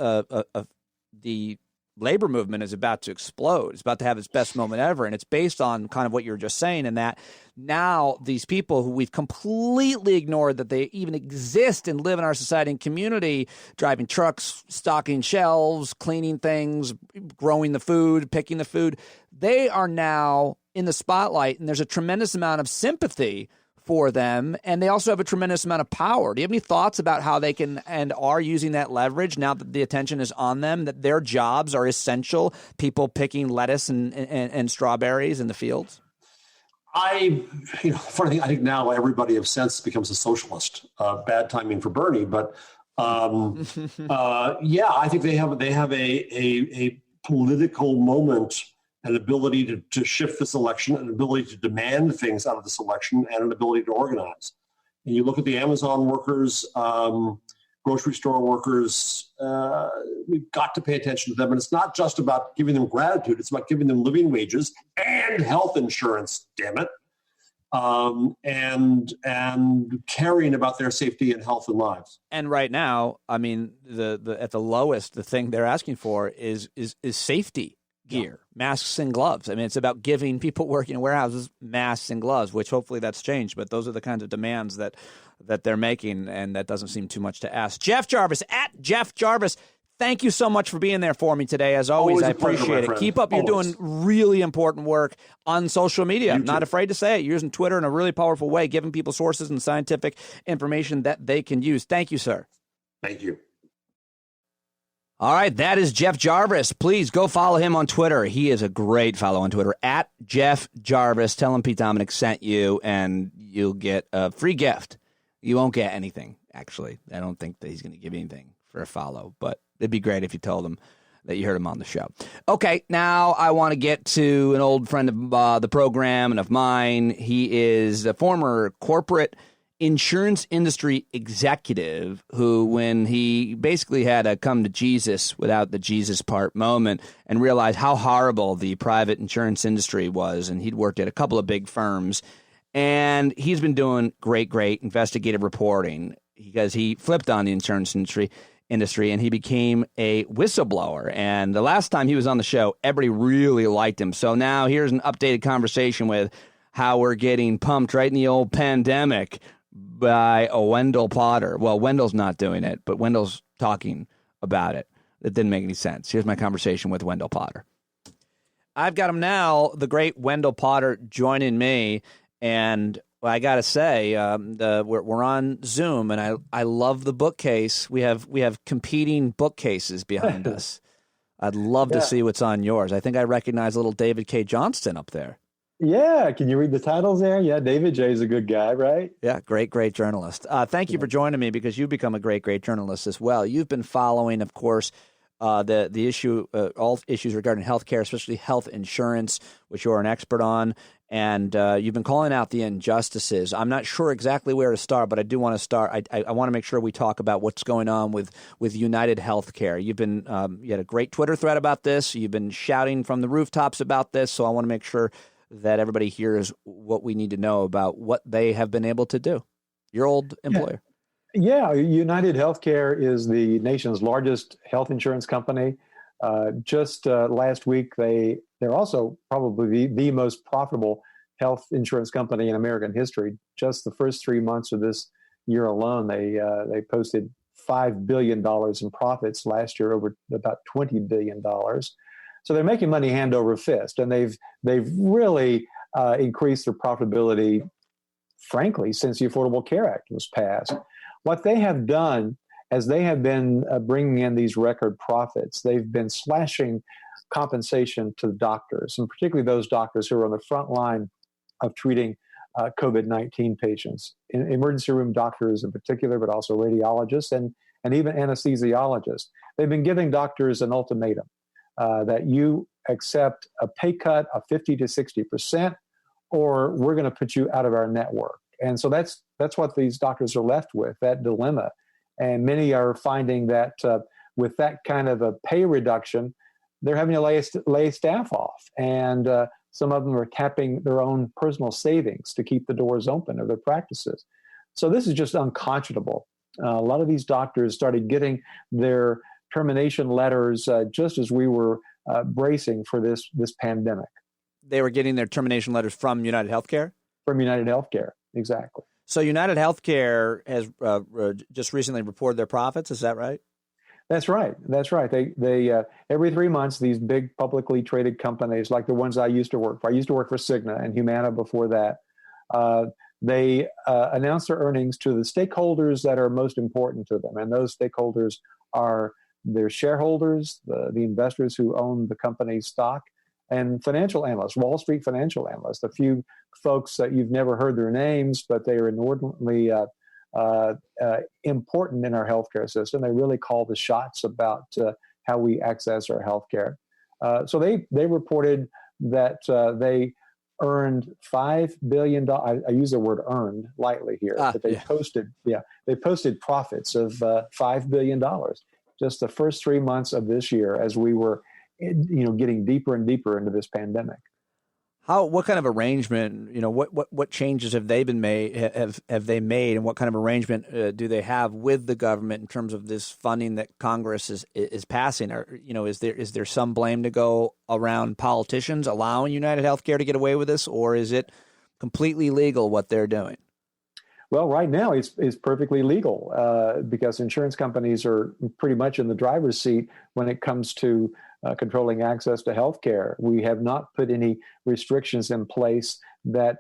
the labor movement is about to explode. It's about to have its best moment ever. And it's based on kind of what you were just saying, in that now these people who we've completely ignored that they even exist and live in our society and community, driving trucks, stocking shelves, cleaning things, growing the food, picking the food, they are now in the spotlight. And there's a tremendous amount of sympathy for them, and they also have a tremendous amount of power. Do you have any thoughts about how they can and are using that leverage now that the attention is on them, that their jobs are essential, people picking lettuce and strawberries in the fields? Funny thing, I think now everybody of sense becomes a socialist. Bad timing for Bernie, but I think they have a political moment, an ability to shift this election, an ability to demand things out of this election, and an ability to organize. And you look at the Amazon workers, grocery store workers, we've got to pay attention to them. And it's not just about giving them gratitude, it's about giving them living wages and health insurance, damn it, and caring about their safety and health and lives. And right now, I mean, the at the lowest, the thing they're asking for is safety gear, masks and gloves. I mean, it's about giving people working in warehouses masks and gloves, which hopefully that's changed. But those are the kinds of demands that they're making, and that doesn't seem too much to ask. Jeff Jarvis, at Jeff Jarvis, thank you so much for being there for me today. As always I appreciate it. Keep up. You're doing really important work on social media. I'm not afraid to say it. You're using Twitter in a really powerful way, giving people sources and scientific information that they can use. Thank you, sir. Thank you. All right, that is Jeff Jarvis. Please go follow him on Twitter. He is a great follow on Twitter, at Jeff Jarvis. Tell him Pete Dominick sent you, and you'll get a free gift. You won't get anything, actually. I don't think that he's going to give you anything for a follow, but it'd be great if you told him that you heard him on the show. Okay, now I want to get to an old friend of the program and of mine. He is a former corporate insurance industry executive who, when he basically had a come to Jesus without the Jesus part moment and realized how horrible the private insurance industry was, and he'd worked at a couple of big firms, and he's been doing great investigative reporting because he flipped on the insurance industry and he became a whistleblower. And the last time he was on the show, everybody really liked him. So now here's an updated conversation with how we're getting pumped right in the old pandemic by a Wendell Potter. Well, Wendell's not doing it, but Wendell's talking about it. It didn't make any sense. Here's my conversation with Wendell Potter. I've got him now, the great Wendell Potter, joining me. And I got to say, we're on Zoom, and I love the bookcase. We have competing bookcases behind us. I'd love to see what's on yours. I think I recognize little David K. Johnston up there. Yeah. Can you read the titles there? Yeah. David J. is a good guy, right? Yeah. Great journalist. Thank you for joining me, because you've become a great journalist as well. You've been following, of course, the issue, all issues regarding healthcare, especially health insurance, which you're an expert on. And you've been calling out the injustices. I'm not sure exactly where to start, but I do want to start. I want to make sure we talk about what's going on with United Healthcare. You've been you had a great Twitter thread about this. You've been shouting from the rooftops about this. So I want to make sure that everybody hears what we need to know about what they have been able to do. Your old employer. Yeah, United Healthcare is the nation's largest health insurance company. Just last week, they're also probably the most profitable health insurance company in American history. Just the first 3 months of this year alone, they posted $5 billion in profits last year, over about $20 billion. So they're making money hand over fist, and they've really increased their profitability, frankly, since the Affordable Care Act was passed. What they have done, as they have been bringing in these record profits, they've been slashing compensation to the doctors, and particularly those doctors who are on the front line of treating COVID-19 patients, emergency room doctors in particular, but also radiologists and even anesthesiologists. They've been giving doctors an ultimatum that you accept a pay cut of 50 to 60%, or we're going to put you out of our network. And so that's what these doctors are left with, that dilemma. And many are finding that with that kind of a pay reduction, they're having to lay staff off, and some of them are tapping their own personal savings to keep the doors open of their practices. So this is just unconscionable. A lot of these doctors started getting their termination letters just as we were bracing for this pandemic. They were getting their termination letters from United Healthcare? From United Healthcare, exactly. So United Healthcare has just recently reported their profits. Is that right? That's right. That's right. They every 3 months, these big publicly traded companies like the ones I used to work for. I used to work for Cigna and Humana before that. They announce their earnings to the stakeholders that are most important to them. And those stakeholders are their shareholders, the investors who own the company's stock, and financial analysts, Wall Street financial analysts, a few folks that you've never heard their names, but they are inordinately important in our healthcare system. They really call the shots about how we access our healthcare. So they reported that they earned $5 billion. I use the word earned lightly here, but they posted profits of $5 billion just the first 3 months of this year as we were getting deeper and deeper into this pandemic. What kind of arrangement, what changes have they been made, have they made, and what kind of arrangement do they have with the government in terms of this funding that Congress is passing? Or, is there some blame to go around politicians allowing United Healthcare to get away with this, or is it completely legal what they're doing? Well, right now it's perfectly legal because insurance companies are pretty much in the driver's seat when it comes to controlling access to health care. We have not put any restrictions in place that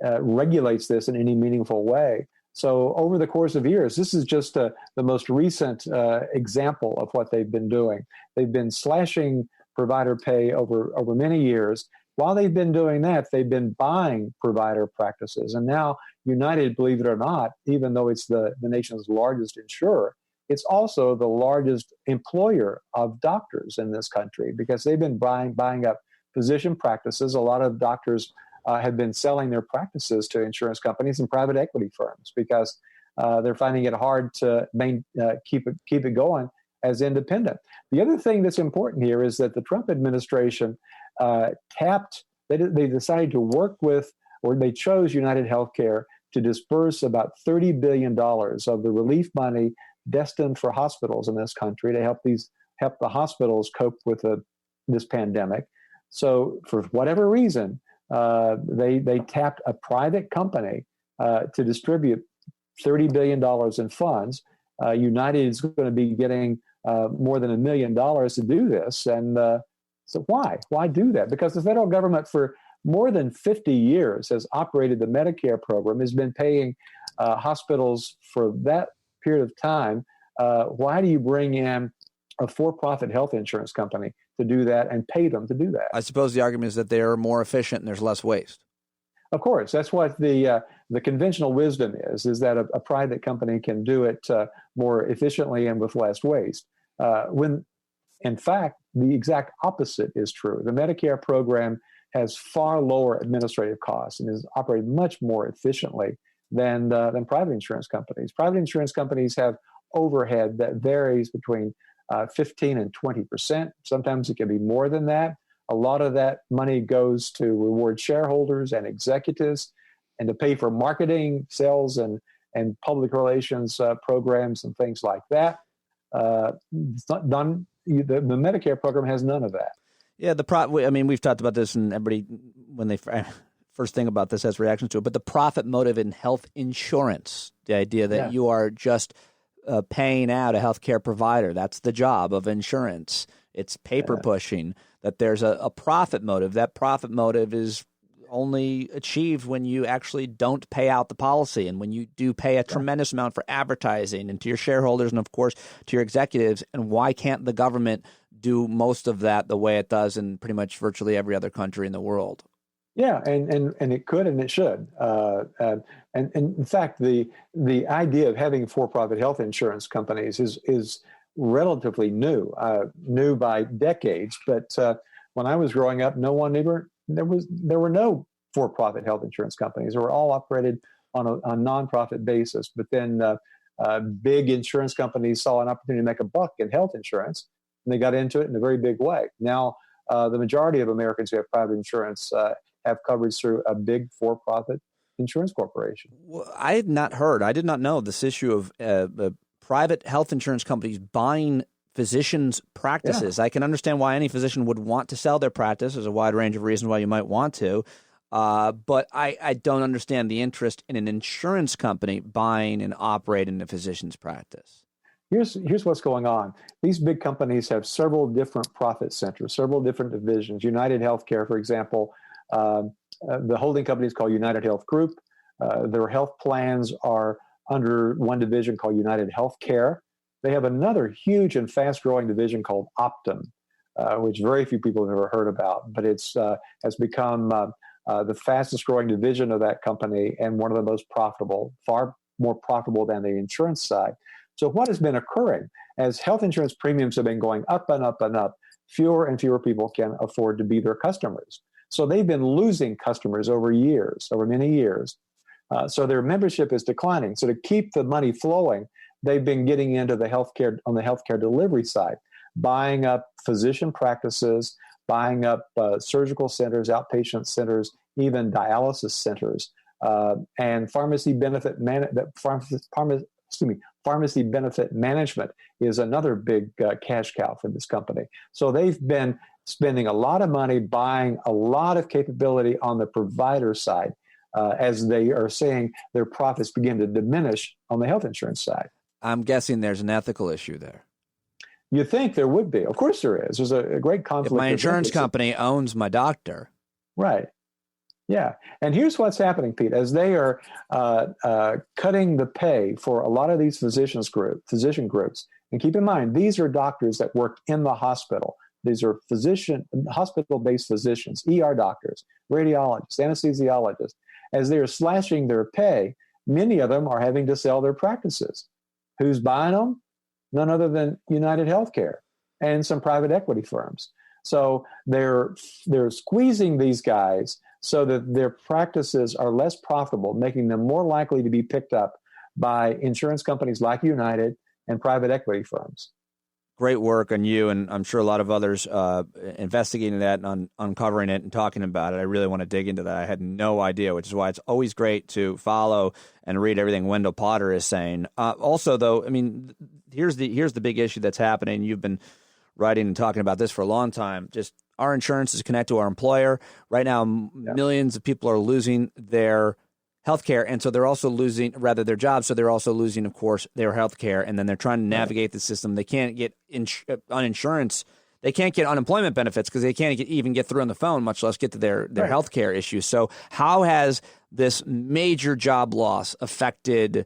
regulates this in any meaningful way. So over the course of years, this is just the most recent example of what they've been doing. They've been slashing provider pay over many years. While they've been doing that, they've been buying provider practices. And now United, believe it or not, even though it's the nation's largest insurer, it's also the largest employer of doctors in this country because they've been buying up physician practices. A lot of doctors have been selling their practices to insurance companies and private equity firms because they're finding it hard to keep it going as independent. The other thing that's important here is that the Trump administration they decided to work with, or they chose United Healthcare to disperse about $30 billion of the relief money destined for hospitals in this country to help the hospitals cope with this pandemic. So for whatever reason, they tapped a private company to distribute $30 billion in funds. United is going to be getting more than $1 million to do this. And so why do that? Because the federal government for more than 50 years has operated the Medicare program, has been paying hospitals for that period of time. Why do you bring in a for-profit health insurance company to do that and pay them to do that? I suppose the argument is that they are more efficient and there's less waste. Of course, that's what the conventional wisdom is that a private company can do it more efficiently and with less waste. When, in fact, the exact opposite is true. The Medicare program has far lower administrative costs and is operated much more efficiently than private insurance companies. Private insurance companies have overhead that varies between 15 and 20%. Sometimes it can be more than that. A lot of that money goes to reward shareholders and executives and to pay for marketing, sales, and public relations programs and things like that. It's not done. The Medicare program has none of that. Yeah, we've talked about this, and everybody, when they first thing about this has reactions to it, but the profit motive in health insurance, the idea that you are just paying out a healthcare provider, that's the job of insurance. It's paper pushing, that there's a profit motive. That profit motive is only achieved when you actually don't pay out the policy and when you do pay a tremendous amount for advertising and to your shareholders and, of course, to your executives. And why can't the government do most of that the way it does in pretty much virtually every other country in the world? Yeah, and it could and it should. And in fact, the idea of having for-profit health insurance companies is relatively new by decades. But when I was growing up, there were no for-profit health insurance companies. They were all operated on a nonprofit basis. But then big insurance companies saw an opportunity to make a buck in health insurance, and they got into it in a very big way. Now, the majority of Americans who have private insurance have coverage through a big for-profit insurance corporation. Well, I did not know this issue of private health insurance companies buying physicians' practices. Yeah. I can understand why any physician would want to sell their practice. There's a wide range of reasons why you might want to. But I don't understand the interest in an insurance company buying and operating a physician's practice. Here's what's going on. These big companies have several different profit centers, several different divisions. United Healthcare, for example, the holding company is called United Health Group. Their health plans are under one division called United Healthcare. They have another huge and fast-growing division called Optum, which very few people have ever heard about, but it's has become the fastest-growing division of that company and one of the most profitable, far more profitable than the insurance side. So what has been occurring as health insurance premiums have been going up and up and up, fewer and fewer people can afford to be their customers. So they've been losing customers over many years. So their membership is declining. So to keep the money flowing, they've been getting into the healthcare on the healthcare delivery side, buying up physician practices, buying up surgical centers, outpatient centers, even dialysis centers, and pharmacy benefit management is another big cash cow for this company. So they've been spending a lot of money buying a lot of capability on the provider side as they are seeing their profits begin to diminish on the health insurance side. I'm guessing there's an ethical issue there. You think there would be. Of course there is. There's a great conflict. If my insurance company owns my doctor. Right. Yeah. And here's what's happening, Pete. As they are cutting the pay for a lot of these physician groups, and keep in mind, these are doctors that work in the hospital. These are hospital-based physicians, ER doctors, radiologists, anesthesiologists. As they are slashing their pay, many of them are having to sell their practices. Who's buying them? None other than United Healthcare and some private equity firms. So they're squeezing these guys so that their practices are less profitable, making them more likely to be picked up by insurance companies like United and private equity firms. Great work on you, and I'm sure a lot of others investigating that and uncovering it and talking about it. I really want to dig into that. I had no idea, which is why it's always great to follow and read everything Wendell Potter is saying. Also, though, I mean, here's the big issue that's happening. You've been writing and talking about this for a long time. Just our insurance is connected to our employer. Right now, millions of people are losing their healthcare, and so they're also losing their jobs. So they're also losing, of course, their healthcare, and then they're trying to navigate the system. They can't get uninsurance. They can't get unemployment benefits because they can't even get through on the phone, much less get to their healthcare issues. So how has this major job loss affected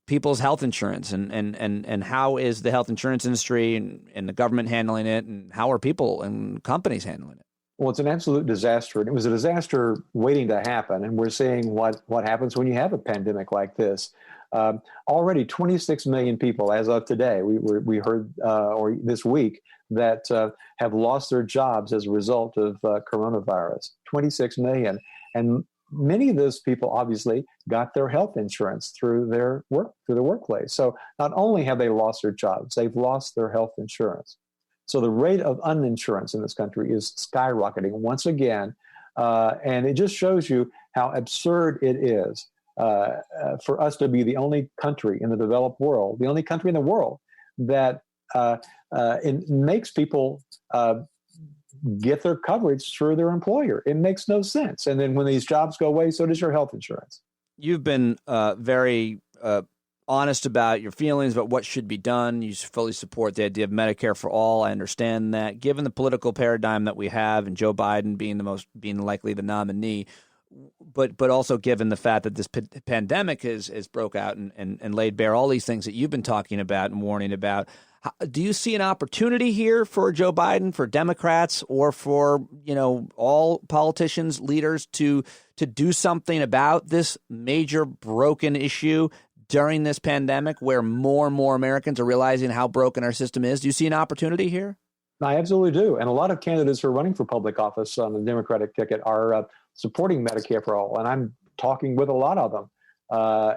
people's health insurance, and how is the health insurance industry and the government handling it, and how are people and companies handling it? Well, it's an absolute disaster, and it was a disaster waiting to happen. And we're seeing what happens when you have a pandemic like this. Already 26 million people, as of today, we heard or this week, that have lost their jobs as a result of coronavirus. 26 million, and many of those people obviously got their health insurance through their workplace. So not only have they lost their jobs, they've lost their health insurance. So the rate of uninsurance in this country is skyrocketing once again, and it just shows you how absurd it is for us to be the only country in the developed world, the only country in the world that it makes people get their coverage through their employer. It makes no sense. And then when these jobs go away, so does your health insurance. You've been very honest about your feelings about what should be done. You fully support the idea of Medicare for all. I understand that. Given the political paradigm that we have, and Joe Biden being likely the nominee, but also given the fact that this pandemic has broke out and laid bare all these things that you've been talking about and warning about, do you see an opportunity here for Joe Biden, for Democrats, or for all politicians, leaders to do something about this major broken issue during this pandemic, where more and more Americans are realizing how broken our system is? Do you see an opportunity here? I absolutely do. And a lot of candidates who are running for public office on the Democratic ticket are supporting Medicare for all. And I'm talking with a lot of them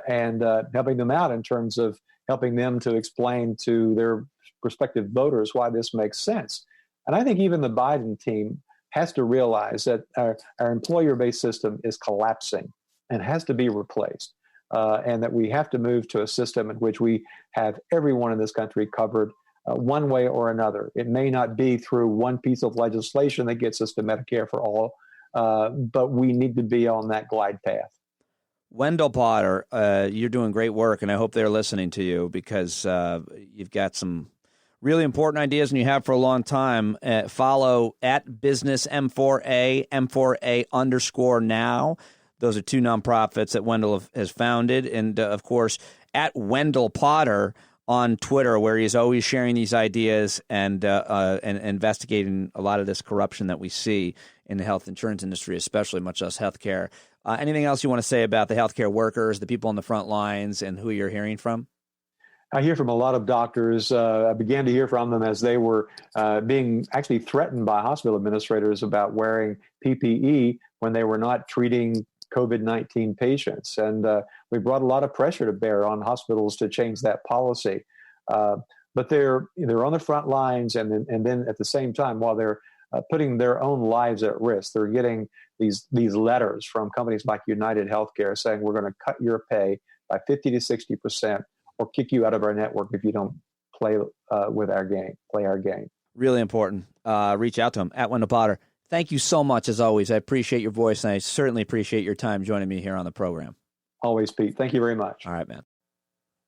and helping them out in terms of helping them to explain to their prospective voters why this makes sense. And I think even the Biden team has to realize that our employer-based system is collapsing and has to be replaced, and that we have to move to a system in which we have everyone in this country covered one way or another. It may not be through one piece of legislation that gets us to Medicare for all, but we need to be on that glide path. Wendell Potter, you're doing great work, and I hope they're listening to you because you've got some really important ideas, and you have for a long time. Follow at Business M4A, M4A_now. Those are two nonprofits that Wendell has founded. And, of course, at Wendell Potter on Twitter, where he's always sharing these ideas and investigating a lot of this corruption that we see in the health insurance industry, especially, much less healthcare. Anything else you want to say about the healthcare workers, the people on the front lines, and who you're hearing from? I hear from a lot of doctors. I began to hear from them as they were being actually threatened by hospital administrators about wearing PPE when they were not treating COVID-19 patients. And we brought a lot of pressure to bear on hospitals to change that policy. But they're on the front lines, and then at the same time, while they're putting their own lives at risk, they're getting these letters from companies like United Healthcare saying, we're going to cut your pay by 50 to 60%. Or kick you out of our network if you don't play our game. Really important. Reach out to him at Wendell Potter. Thank you so much, as always. I appreciate your voice, and I certainly appreciate your time joining me here on the program. Always, Pete. Thank you very much. All right, man.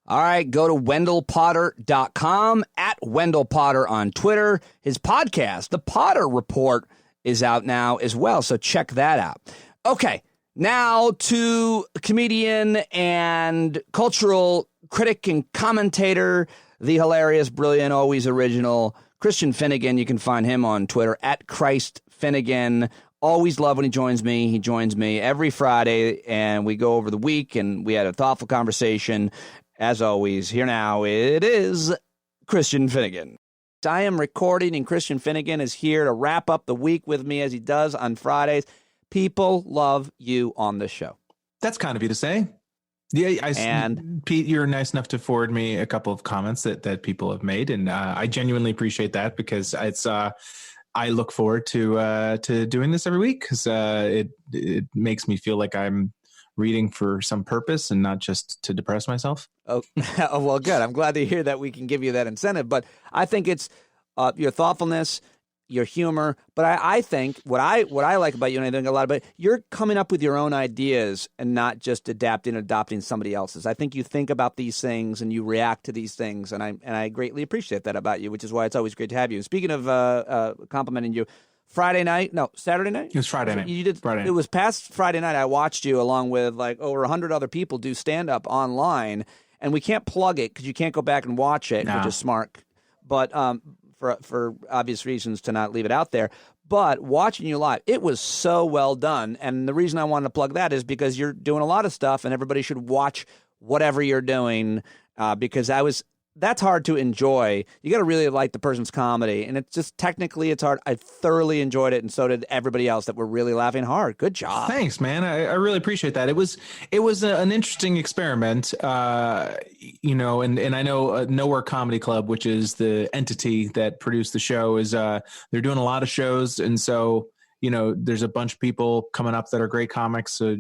All right, go to wendellpotter.com, at Wendell Potter on Twitter. His podcast, The Potter Report, is out now as well, so check that out. Okay, now to comedian and cultural critic and commentator, the hilarious, brilliant, always original Christian Finnegan. You can find him on Twitter at Christ Finnegan. Always love when he joins me. He joins me every Friday, and we go over the week, and we had a thoughtful conversation. As always, here now it is Christian Finnegan. I am recording, and Christian Finnegan is here to wrap up the week with me as he does on Fridays. People love you on the show. That's kind of you to say. Yeah, Pete, you're nice enough to forward me a couple of comments that people have made, and I genuinely appreciate that because it's I look forward to doing this every week because it makes me feel like I'm reading for some purpose and not just to depress myself. Oh, well, good. I'm glad to hear that we can give you that incentive, but I think it's your thoughtfulness, your humor, but I think what I like about you, and I think a lot about it, you're coming up with your own ideas and not just adopting somebody else's. I think you think about these things and you react to these things, and I greatly appreciate that about you, which is why it's always great to have you. Speaking of complimenting you, Saturday night? It was Friday night. You did. Friday night. It was past Friday night. I watched you along with like over 100 other people do stand up online, and we can't plug it because you can't go back and watch it, which is smart. But for obvious reasons to not leave it out there. But watching you live, it was so well done. And the reason I wanted to plug that is because you're doing a lot of stuff, and everybody should watch whatever you're doing because that's hard to enjoy. You got to really like the person's comedy, and it's just technically it's hard. I thoroughly enjoyed it, and so did everybody else that were really laughing hard. Good job. Thanks, man. I really appreciate that. It was an interesting experiment, and I know Nowhere Comedy Club, which is the entity that produced the show, is they're doing a lot of shows, and so there's a bunch of people coming up that are great comics. So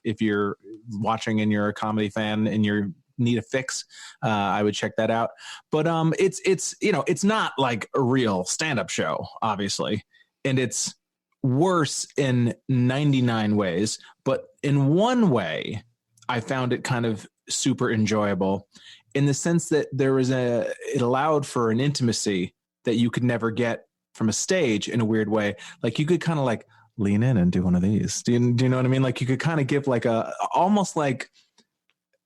if you're watching and you're a comedy fan and you're need a fix, I would check that out. But it's not like a real stand-up show, obviously, and it's worse in 99 ways. But in one way, I found it kind of super enjoyable in the sense that it allowed for an intimacy that you could never get from a stage in a weird way. Like you could kind of like lean in and do one of these. Do you know what I mean? Like you could kind of give like almost like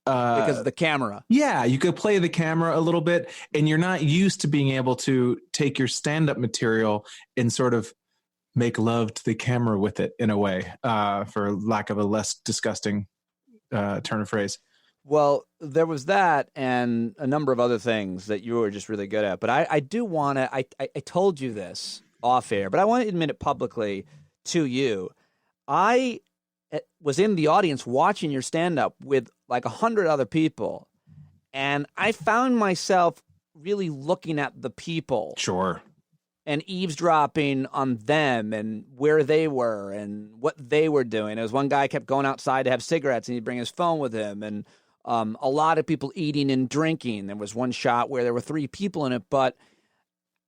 because of the camera. Yeah, you could play the camera a little bit, and you're not used to being able to take your stand-up material and sort of make love to the camera with it in a way, for lack of a less disgusting turn of phrase. Well, there was that and a number of other things that you were just really good at. But I do want to, I told you this off air, but I want to admit it publicly to you. I was in the audience watching your stand-up with like 100 other people, and I found myself really looking at the people. Sure. And eavesdropping on them and where they were and what they were doing. There was one guy kept going outside to have cigarettes and he'd bring his phone with him. And a lot of people eating and drinking. There was one shot where there were 3 people in it. But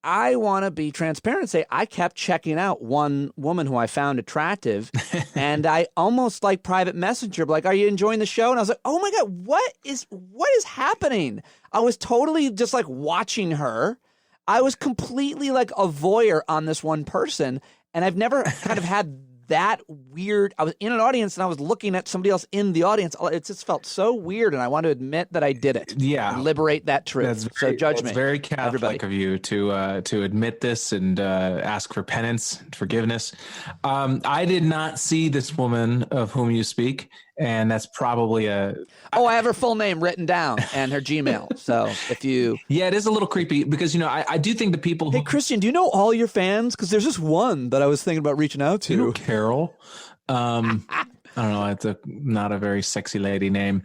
I want to be transparent and say I kept checking out one woman who I found attractive. And I almost like private messenger, like, are you enjoying the show? And I was like, oh my God, what is happening? I was totally just like watching her. I was completely like a voyeur on this one person, and I've never kind of had that weird. I was in an audience and I was looking at somebody else in the audience. It just felt so weird, and I want to admit that I did it. Yeah, liberate that truth. So judge me. It's very Catholic everybody. Of you to admit this and ask for penance, forgiveness. I did not see this woman of whom you speak, and that's probably I have her full name written down and her Gmail. So if you, yeah, it is a little creepy because I do think the people. Hey, Christian, do you know all your fans? Because there's this one that I was thinking about reaching out to. You know Carol. I don't know. It's not a very sexy lady name.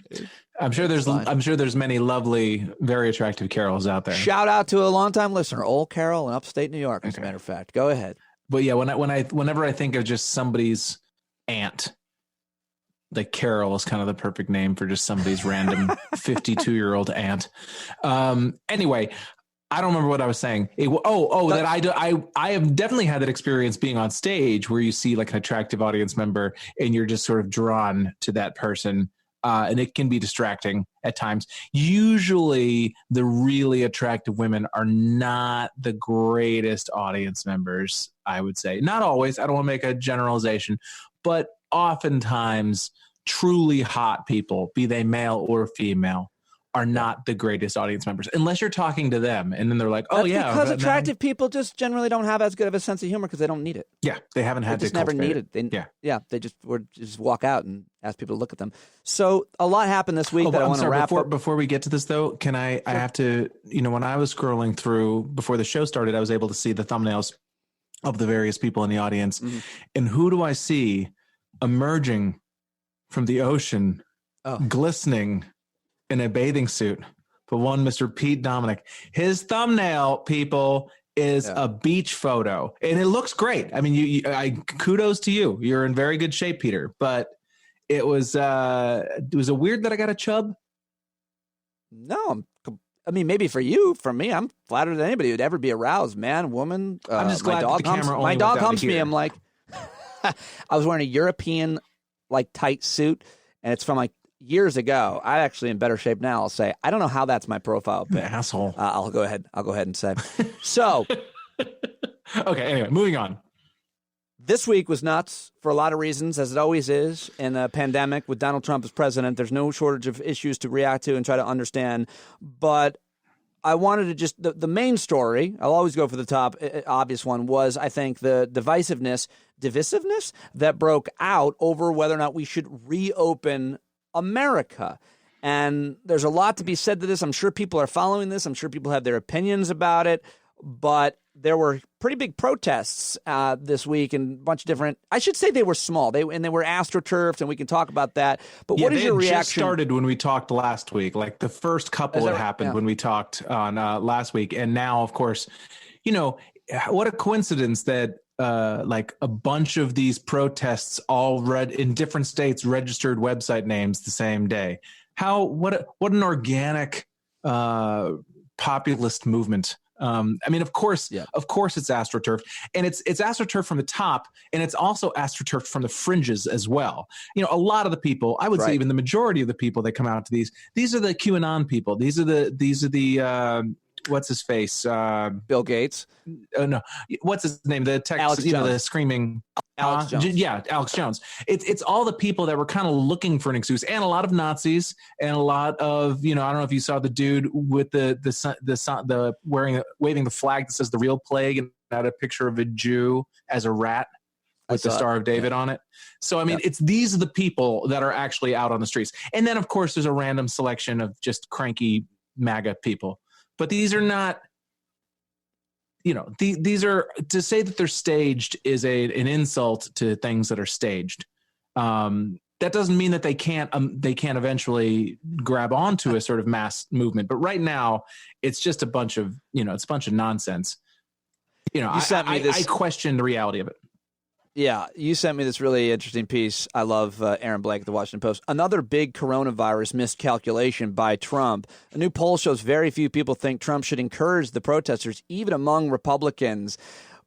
I'm sure there's many lovely, very attractive Carols out there. Shout out to a longtime listener, old Carol in upstate New York. As a matter of fact, go ahead. But yeah, whenever I think of just somebody's aunt, like Carol is kind of the perfect name for just somebody's random 52-year-old aunt. Anyway, I don't remember what I was saying. That I have definitely had that experience being on stage where you see like an attractive audience member and you're just sort of drawn to that person. And it can be distracting at times. Usually the really attractive women are not the greatest audience members, I would say. Not always. I don't want to make a generalization, but oftentimes truly hot people, be they male or female, are not the greatest audience members unless you're talking to them and then they're like, oh, yeah. Because attractive people just generally don't have as good of a sense of humor because they don't need it. Yeah, they haven't had to just never needed it. They just walk out and ask people to look at them. So a lot happened this week that I want to wrap up. Before we get to this, though, can I Sure. I have to, when I was scrolling through before the show started, I was able to see the thumbnails of the various people in the audience. Mm-hmm. And who do I see emerging from the ocean, glistening in a bathing suit, but one Mr. Pete Dominic. His thumbnail, people, is a beach photo, and it looks great. I mean, kudos to you. You're in very good shape, Peter. But it was a weird that I got a chub. No, I mean, maybe for you. For me, I'm flattered that anybody would ever be aroused, man, woman. I'm just glad that the camera only my dog went down humps to me. here. I'm like, I was wearing a European like tight suit, and it's from like years ago. I'm actually in better shape now. I'll say I don't know how that's my profile pic. Asshole. I'll go ahead and say. So, okay. Anyway, moving on. This week was nuts for a lot of reasons, as it always is in a pandemic with Donald Trump as president. There's no shortage of issues to react to and try to understand. But I wanted to just the main story. I'll always go for the top obvious one was, I think, the divisiveness that broke out over whether or not we should reopen America. And there's a lot to be said to this. I'm sure people are following this. I'm sure people have their opinions about it. But there were pretty big protests this week and a bunch of different. I should say they were small. They were astroturfed, and we can talk about that. But what is your reaction? Just started when we talked last week. Like the first couple that happened when we talked on last week, and now, of course, what a coincidence that like a bunch of these protests all read in different states registered website names the same day. What an organic populist movement. I mean, of course it's astroturf, and it's astroturf from the top, and it's also astroturf from the fringes as well. A lot of the people, I would say even the majority of the people that come out to these are the QAnon people. These are the what's his face? Bill Gates. No, what's his name? The Texas, Alex Jones. The screaming. Alex Jones. Yeah, Alex Jones. It's all the people that were kind of looking for an excuse, and a lot of Nazis, and a lot of I don't know if you saw the dude with the waving the flag that says the real plague, and had a picture of a Jew as a rat with the Star of David on it. So I mean, these are the people that are actually out on the streets, and then of course there's a random selection of just cranky MAGA people. But these are not, these are, to say that they're staged is an insult to things that are staged. that doesn't mean that they can't eventually grab onto a sort of mass movement. But right now, it's just a bunch of nonsense. I question the reality of it. Yeah, you sent me this really interesting piece. I love Aaron Blake at the Washington Post. Another big coronavirus miscalculation by Trump. A new poll shows very few people think Trump should encourage the protesters, even among Republicans.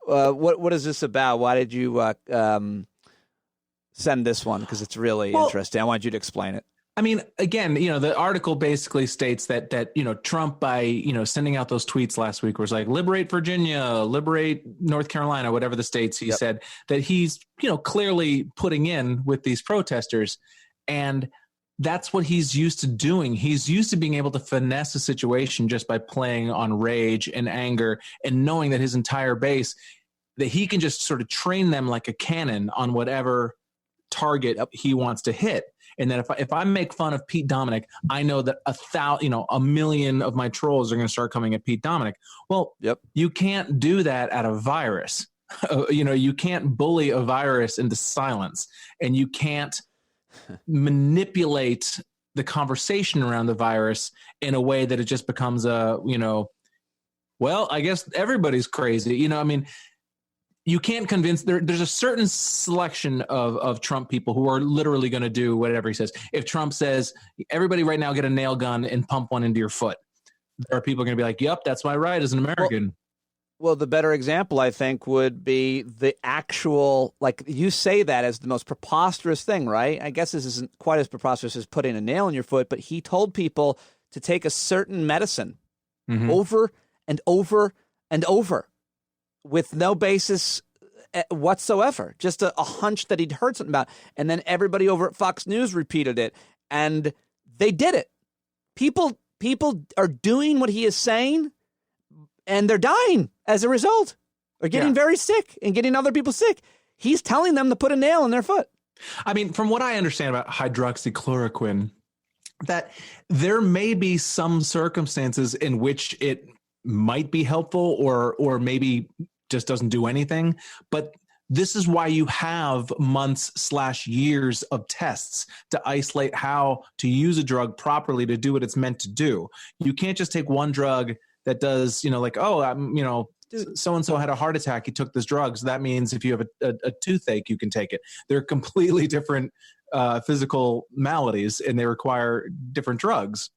What is this about? Why did you send this one? Because it's really interesting. I want you to explain it. I mean, again, the article basically states that Trump, by sending out those tweets last week, was like, liberate Virginia, liberate North Carolina, whatever the states he said, that he's clearly putting in with these protesters, and that's what he's used to doing. He's used to being able to finesse a situation just by playing on rage and anger, and knowing that his entire base, that he can just sort of train them like a cannon on whatever target he wants to hit. And then if I make fun of Pete Dominic, I know that a million of my trolls are going to start coming at Pete Dominic. Well, you can't do that at a virus. You can't bully a virus into silence, and you can't manipulate the conversation around the virus in a way that it just becomes I guess everybody's crazy. You can't convince there's a certain selection of Trump people who are literally going to do whatever he says. If Trump says, everybody right now get a nail gun and pump one into your foot, there are people going to be like, yep, that's my right as an American. Well, the better example, I think, would be the actual, like, you say that as the most preposterous thing, right? I guess this isn't quite as preposterous as putting a nail in your foot, but he told people to take a certain medicine over and over and over, with no basis whatsoever, just a hunch that he'd heard something about. And then everybody over at Fox News repeated it, and they did it. People are doing what he is saying, and they're dying as a result, or getting very sick and getting other people sick. He's telling them to put a nail in their foot. I mean, from what I understand about hydroxychloroquine, that there may be some circumstances in which it might be helpful, or maybe just doesn't do anything. But this is why you have months/years of tests to isolate how to use a drug properly to do what it's meant to do. You can't just take one drug that does, so-and-so had a heart attack, he took this drug, so that means if you have a toothache, you can take it. They're completely different physical maladies, and they require different drugs.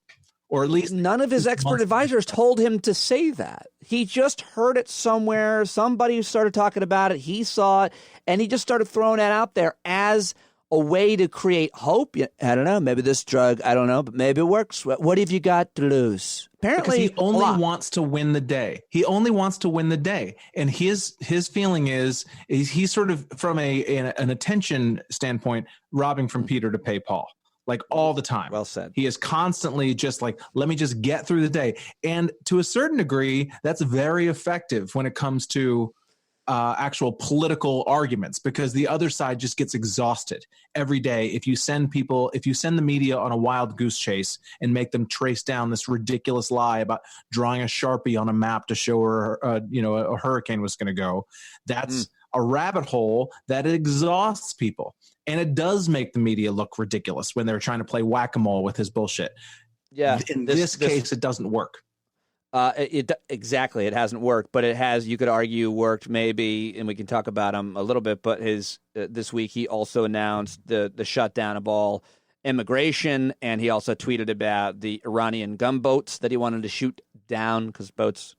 Or at least none of his expert advisors told him to say that. He just heard it somewhere. Somebody started talking about it. He saw it, and he just started throwing that out there as a way to create hope. I don't know. Maybe this drug, I don't know, but maybe it works. What have you got to lose? Apparently, because he only wants to win the day. He only wants to win the day. And his feeling is he's sort of, from an attention standpoint, robbing from Peter to pay Paul. Like all the time. Well said. He is constantly just like, let me just get through the day. And to a certain degree, that's very effective when it comes to actual political arguments, because the other side just gets exhausted every day. If you send the media on a wild goose chase and make them trace down this ridiculous lie about drawing a Sharpie on a map to show where a hurricane was going to go, that's a rabbit hole that exhausts people. And it does make the media look ridiculous when they're trying to play whack-a-mole with his bullshit. Yeah. In this case, it doesn't work. Exactly. It hasn't worked, but it has, you could argue, worked maybe, and we can talk about him a little bit, but this week he also announced the shutdown of all immigration, and he also tweeted about the Iranian gunboats that he wanted to shoot down, because boats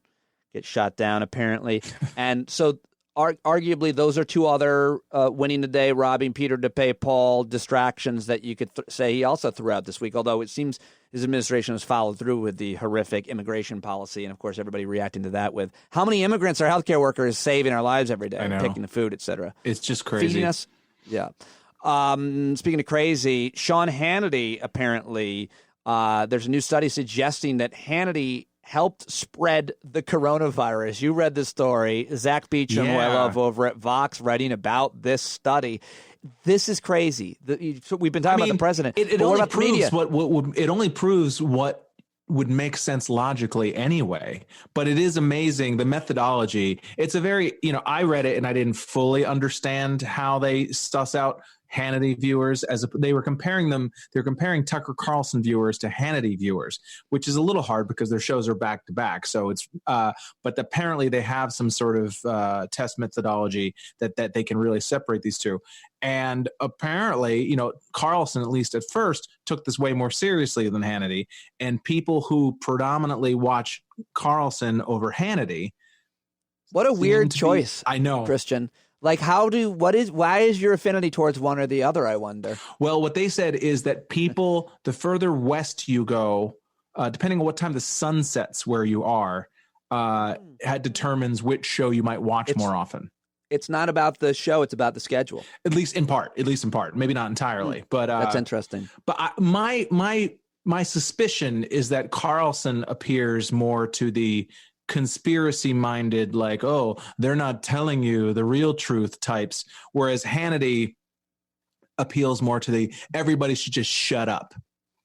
get shot down, apparently. And so arguably, those are two other winning the day, robbing Peter to pay Paul distractions that you could say he also threw out this week, although it seems his administration has followed through with the horrific immigration policy. And, of course, everybody reacting to that with how many immigrants are healthcare workers saving our lives every day, picking the food, et cetera. It's just crazy. Feeding us. Yeah. Speaking of crazy, Sean Hannity, apparently, there's a new study suggesting that Hannity helped spread the coronavirus. You read the story. Zach Beecham, who I love over at Vox, writing about this study. This is crazy. We've been talking about the president. It only proves it only proves what would make sense logically anyway. But it is amazing, the methodology. It's a very, I read it and I didn't fully understand how they suss out Hannity viewers they were comparing Tucker Carlson viewers to Hannity viewers, which is a little hard because their shows are back to back. So it's but apparently they have some sort of test methodology that they can really separate these two. And apparently, Carlson, at least at first, took this way more seriously than Hannity, and people who predominantly watch Carlson over Hannity. What a weird choice. I know, Christian. Like, why is your affinity towards one or the other, I wonder? Well, what they said is that people, the further west you go, depending on what time the sun sets where you are, determines which show you might watch more often. It's not about the show; it's about the schedule. At least in part. Maybe not entirely, but that's interesting. But my suspicion is that Carlson appears more to the conspiracy-minded, like, oh, they're not telling you the real truth types, whereas Hannity appeals more to the everybody should just shut up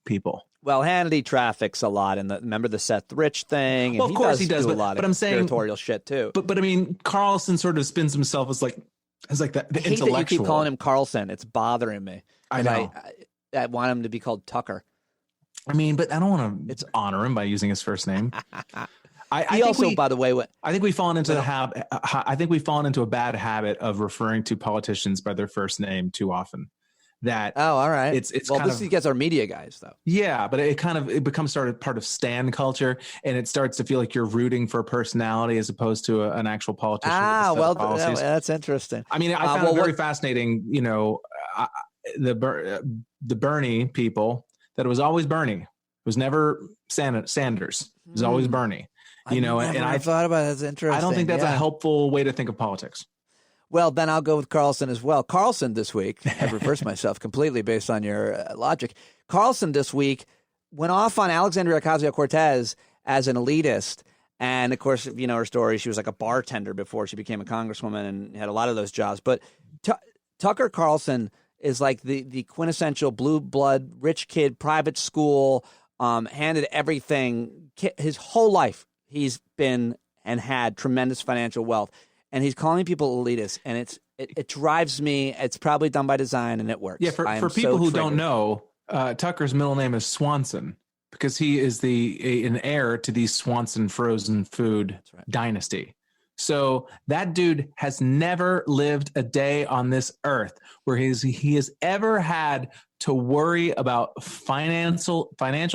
people. Well, Hannity traffics a lot remember the Seth Rich thing? Well, of course he does, a lot of I'm saying territorial shit too. But I mean, Carlson sort of spins himself as the I hate intellectual. That you keep calling him Carlson. It's bothering me. I know. I want him to be called Tucker. I mean, but I don't want to honor him by using his first name. By the way, I think we've fallen into a bad habit of referring to politicians by their first name too often. All right. It's this gets our media guys though. Yeah, but it becomes sort of part of stan culture, and it starts to feel like you're rooting for a personality as opposed to an actual politician. That's interesting. I mean, I found it very fascinating. The Bernie people, that it was always Bernie. It was never Sanders. It was always Bernie. I thought about it. That's interesting. I don't think that's a helpful way to think of politics. Well, then I'll go with Carlson as well. Carlson this week, I've reversed myself completely based on your logic. Carlson this week went off on Alexandria Ocasio-Cortez as an elitist. And, of course, you know her story. She was like a bartender before she became a congresswoman and had a lot of those jobs. But Tucker Carlson is like the quintessential blue blood, rich kid, private school, handed everything. His whole life he's been and had tremendous financial wealth. And he's calling people elitists, and it drives me. It's probably done by design, and it works. Yeah, for people who don't know, Tucker's middle name is Swanson because he is an heir to the Swanson frozen food dynasty. So that dude has never lived a day on this earth where he has ever had to worry about financial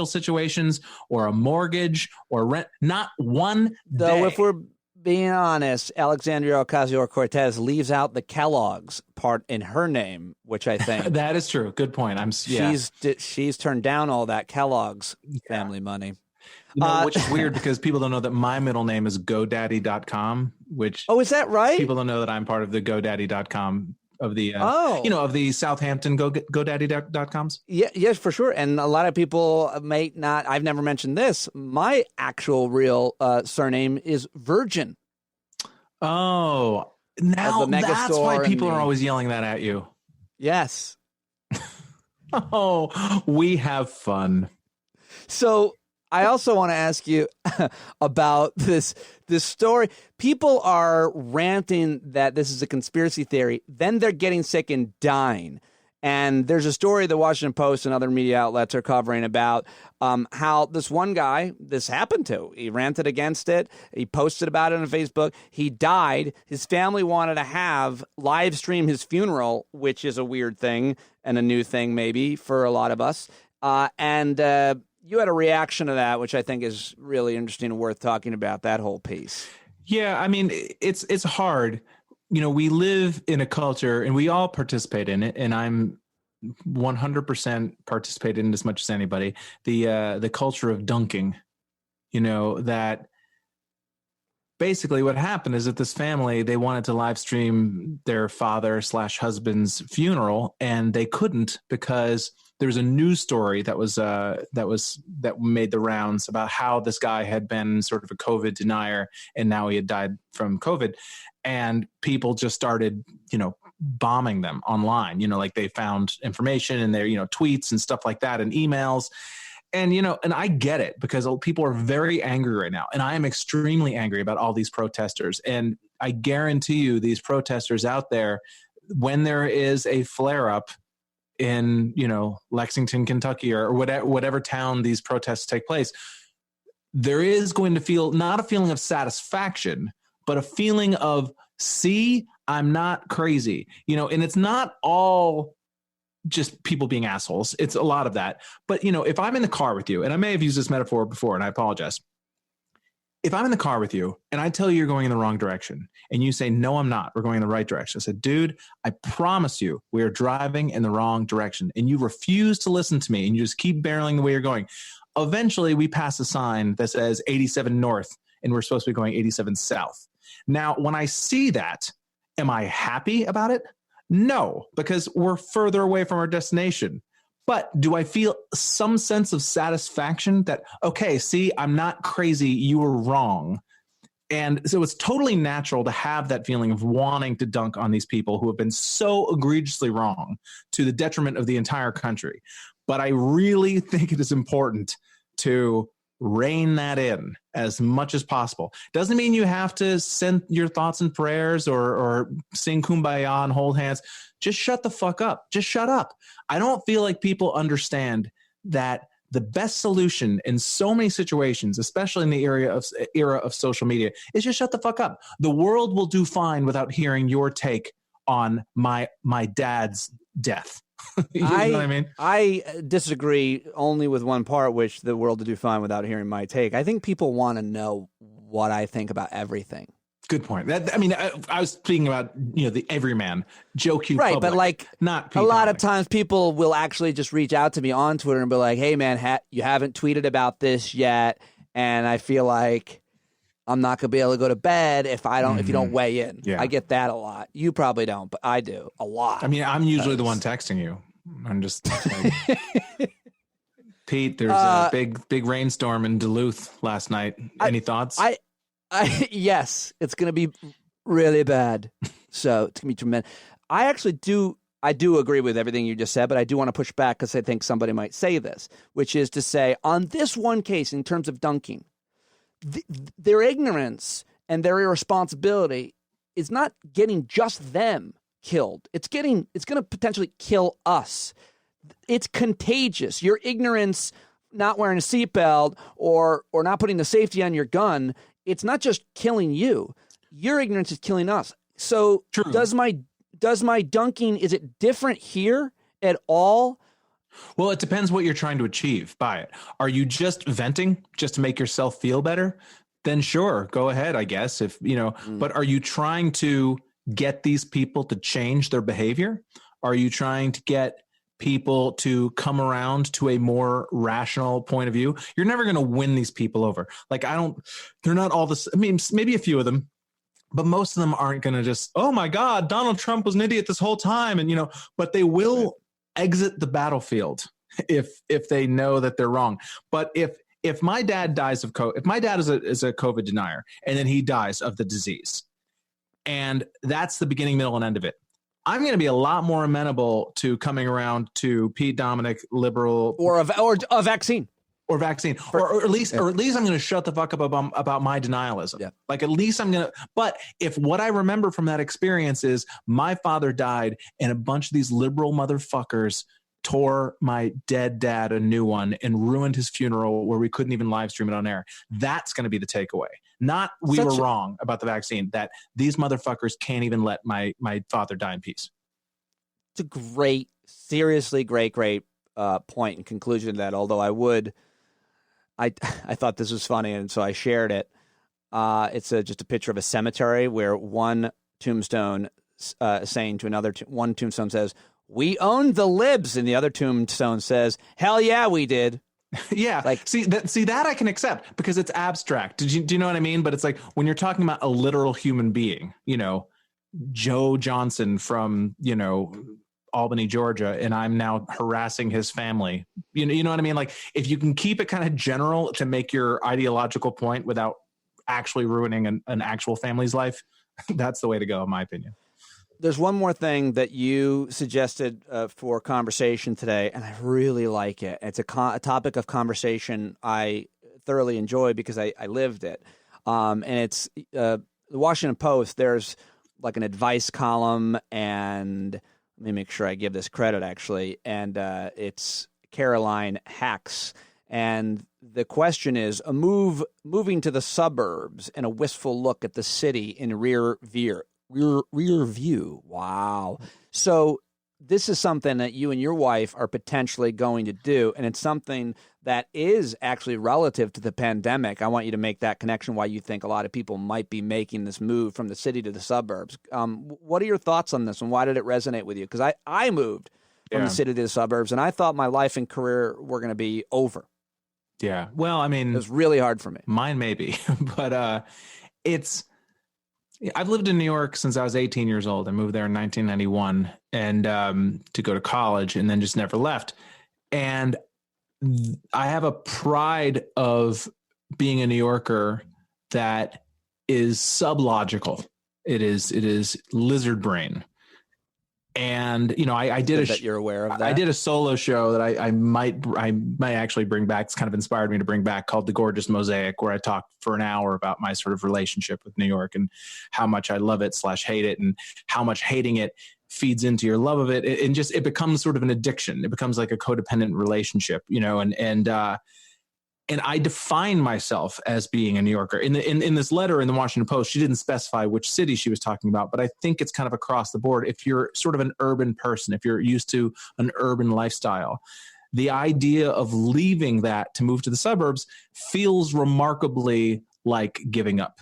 situations or a mortgage or rent. Not one day. Though if we're being honest, Alexandria Ocasio-Cortez leaves out the Kellogg's part in her name, which I think that is true. Good point. She's turned down all that Kellogg's family money. Which is weird because people don't know that my middle name is GoDaddy.com, which is that right? People don't know that I'm part of the GoDaddy.com of the of the Southampton GoDaddy.coms. Yeah, yes, for sure. And a lot of people may not. I've never mentioned this. My actual real surname is Virgin. Oh, now that's why people are always yelling that at you. Yes. Oh, we have fun. So I also want to ask you about this story. People are ranting that this is a conspiracy theory. Then they're getting sick and dying. And there's a story the Washington Post and other media outlets are covering about how this one guy, this happened to. He ranted against it. He posted about it on Facebook. He died. His family wanted to live stream his funeral, which is a weird thing and a new thing maybe for a lot of us. You had a reaction to that, which I think is really interesting and worth talking about, that whole piece. Yeah, I mean, it's hard. We live in a culture, and we all participate in it, and I'm 100% participate in it as much as anybody. The culture of dunking, that basically what happened is that this family, they wanted to live stream their father/husband's funeral, and they couldn't because there was a news story that made the rounds about how this guy had been sort of a COVID denier and now he had died from COVID, and people just started, bombing them online. Like they found information in their, tweets and stuff like that and emails. And, and I get it because people are very angry right now. And I am extremely angry about all these protesters. And I guarantee you these protesters out there, when there is a flare up in, Lexington, Kentucky, or whatever town these protests take place, there is going to feel not a feeling of satisfaction, but a feeling of, see, I'm not crazy, and it's not all just people being assholes. It's a lot of that. But, if I'm in the car with you, and I may have used this metaphor before, and I apologize. If I'm in the car with you and I tell you you're going in the wrong direction and you say, no, I'm not, we're going in the right direction. I said, dude, I promise you we are driving in the wrong direction. And you refuse to listen to me and you just keep barreling the way you're going. Eventually we pass a sign that says 87 north and we're supposed to be going 87 south. Now, when I see that, am I happy about it? No, because we're further away from our destination. But do I feel some sense of satisfaction that, okay, see, I'm not crazy, you were wrong. And so it's totally natural to have that feeling of wanting to dunk on these people who have been so egregiously wrong to the detriment of the entire country. But I really think it is important to rein that in as much as possible. Doesn't mean you have to send your thoughts and prayers or sing Kumbaya and hold hands. Just shut the fuck up. Just shut up. I don't feel like people understand that the best solution in so many situations, especially in the era of social media, is just shut the fuck up. The world will do fine without hearing your take on my dad's death. You know what I mean? I disagree only with one part, which the world will do fine without hearing my take. I think people want to know what I think about everything. Good point. I was speaking about, the everyman, Joe Q. Right, Public, but like not a lot of times people will actually just reach out to me on Twitter and be like, hey, man, you haven't tweeted about this yet, and I feel like I'm not going to be able to go to bed if you don't weigh in. Yeah. I get that a lot. You probably don't, but I do a lot. I mean, I'm usually the one texting you. I'm just like, Pete, there's a big rainstorm in Duluth last night. Any thoughts? Yes, it's going to be really bad. So it's going to be tremendous. I do agree with everything you just said, but I do want to push back because I think somebody might say this, which is to say on this one case in terms of dunking, their ignorance and their irresponsibility is not getting just them killed. It's going to potentially kill us. It's contagious. Your ignorance, not wearing a seatbelt or not putting the safety on your gun, it's not just killing you. Your ignorance is killing us. So True. Does my dunking, is it different here at all? Well, it depends what you're trying to achieve by it. Are you just venting just to make yourself feel better? Then sure, go ahead, I guess. But are you trying to get these people to change their behavior? Are you trying to get people to come around to a more rational point of view? You're never going to win these people over. They're not all this. I mean, maybe a few of them, but most of them aren't going to just, oh my God, Donald Trump was an idiot this whole time. And, but they will exit the battlefield if they know that they're wrong. But if my dad dies of COVID, if my dad is a COVID denier and then he dies of the disease, and that's the beginning, middle, and end of it, I'm going to be a lot more amenable to coming around to Pete Dominic liberal or a vaccine. Or vaccine, or at least I'm going to shut the fuck up about my denialism. Yeah. Like at least I'm going to. But if what I remember from that experience is my father died and a bunch of these liberal motherfuckers tore my dead dad a new one and ruined his funeral where we couldn't even live stream it on air, that's going to be the takeaway. Not we were wrong about the vaccine. That these motherfuckers can't even let my father die in peace. It's a seriously great point and conclusion to that. Although I thought this was funny, and so I shared it. It's just a picture of a cemetery where one tombstone saying to another, one tombstone says, "We owned the libs," and the other tombstone says, "Hell yeah, we did." Yeah, see that I can accept because it's abstract. Do you know what I mean? But it's like when you're talking about a literal human being, Joe Johnson from Albany, Georgia, and I'm now harassing his family. You know what I mean? Like if you can keep it kind of general to make your ideological point without actually ruining an actual family's life, that's the way to go, in my opinion. There's one more thing that you suggested for conversation today, and I really like it. It's a topic of conversation I thoroughly enjoy because I lived it. And it's the Washington Post. There's like an advice column, and let me make sure I give this credit actually. And it's Caroline Hacks. And the question is, moving to the suburbs and a wistful look at the city in rear view. Wow. So this is something that you and your wife are potentially going to do, and it's something that is actually relative to the pandemic. I want you to make that connection, why you think a lot of people might be making this move from the city to the suburbs. What are your thoughts on this, and why did it resonate with you? Because I moved from the city to the suburbs, and I thought my life and career were going to be over. Yeah. Well, I mean, it was really hard for me. Mine maybe, but I've lived in New York since I was 18 years old. I moved there in 1991 and to go to college, and then just never left. And I have a pride of being a New Yorker that is sublogical. It is lizard brain. And, you know, I did that you're aware of that. I did a solo show that I might actually bring back. It's kind of inspired me to bring back, called The Gorgeous Mosaic, where I talked for an hour about my sort of relationship with New York and how much I love it / hate it, and how much hating it feeds into your love of it. And just, it becomes sort of an addiction. It becomes like a codependent relationship, you know, and I define myself as being a New Yorker. In this letter in the Washington Post, she didn't specify which city she was talking about, but I think it's kind of across the board. If you're sort of an urban person, if you're used to an urban lifestyle, the idea of leaving that to move to the suburbs feels remarkably like giving up,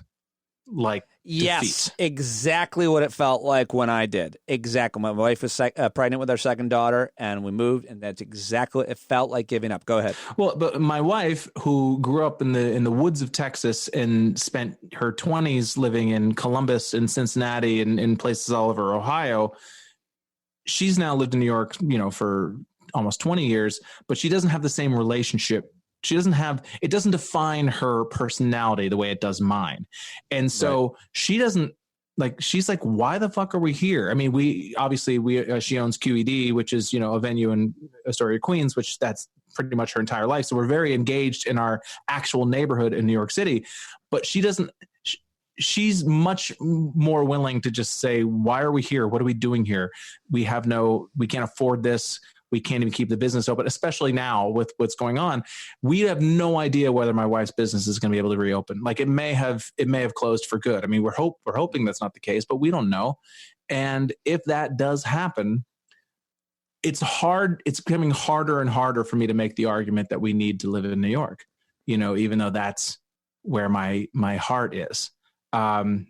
like yes, defeat. Exactly what it felt like when I did. Exactly. My wife was pregnant with our second daughter, and we moved, and that's exactly what it felt like, giving up. Go ahead. Well, but my wife, who grew up in the woods of Texas and spent her 20s living in Columbus and Cincinnati and in places all over Ohio, she's now lived in New York, you know, for almost 20 years, but she doesn't have the same relationship. It doesn't define her personality the way it does mine. And so she doesn't, like, she's like, why the fuck are we here? I mean, she owns QED, which is, you know, a venue in Astoria, Queens, which that's pretty much her entire life. So we're very engaged in our actual neighborhood in New York City, but she's much more willing to just say, why are we here? What are we doing here? We can't afford this. We can't even keep the business open, especially now with what's going on. We have no idea whether my wife's business is going to be able to reopen. Like, it may have closed for good. I mean, we're hoping that's not the case, but we don't know. And if that does happen, it's hard. It's becoming harder and harder for me to make the argument that we need to live in New York, you know, even though that's where my heart is. And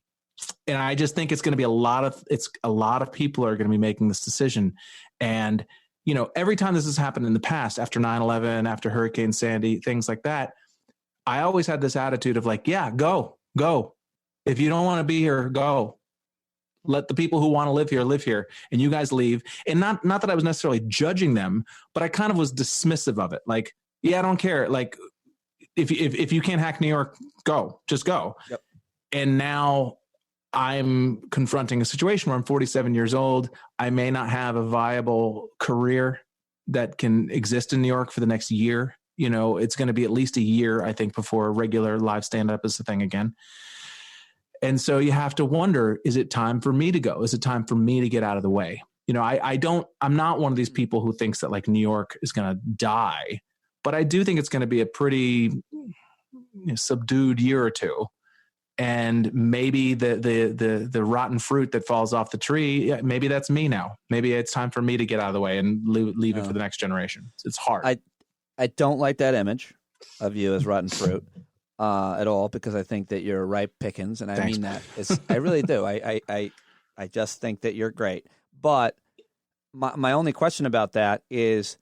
I just think it's going to be a lot of people are going to be making this decision. And, you know, every time this has happened in the past, after 9/11, after Hurricane Sandy, things like that, I always had this attitude of like, yeah, go. If you don't want to be here, go. Let the people who want to live here, and you guys leave. And not that I was necessarily judging them, but I kind of was dismissive of it. Like, yeah, I don't care. Like, if you can't hack New York, just go. Yep. And now I'm confronting a situation where I'm 47 years old. I may not have a viable career that can exist in New York for the next year. You know, it's going to be at least a year, I think, before regular live stand-up is the thing again. And so you have to wonder, is it time for me to go? Is it time for me to get out of the way? You know, I'm not one of these people who thinks that like New York is going to die, but I do think it's going to be a pretty subdued year or two. And maybe the rotten fruit that falls off the tree, maybe that's me now. Maybe it's time for me to get out of the way and leave it for the next generation. It's hard. I don't like that image of you as rotten fruit at all, because I think that you're ripe pickings, and I Thanks. mean that. I really do. I just think that you're great. But my only question about that is,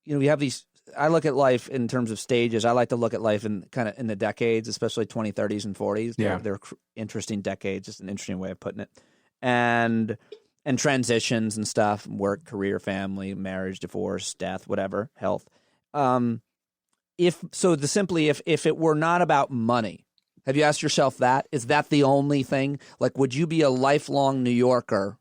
you know, we have these. I look at life in terms of stages. I like to look at life in kind of in the decades, especially 20s, 30s, and 40s. Yeah. They're interesting decades, just an interesting way of putting it. And transitions and stuff, work, career, family, marriage, divorce, death, whatever, health. If it were not about money, have you asked yourself that? Is that the only thing? Like, would you be a lifelong New Yorker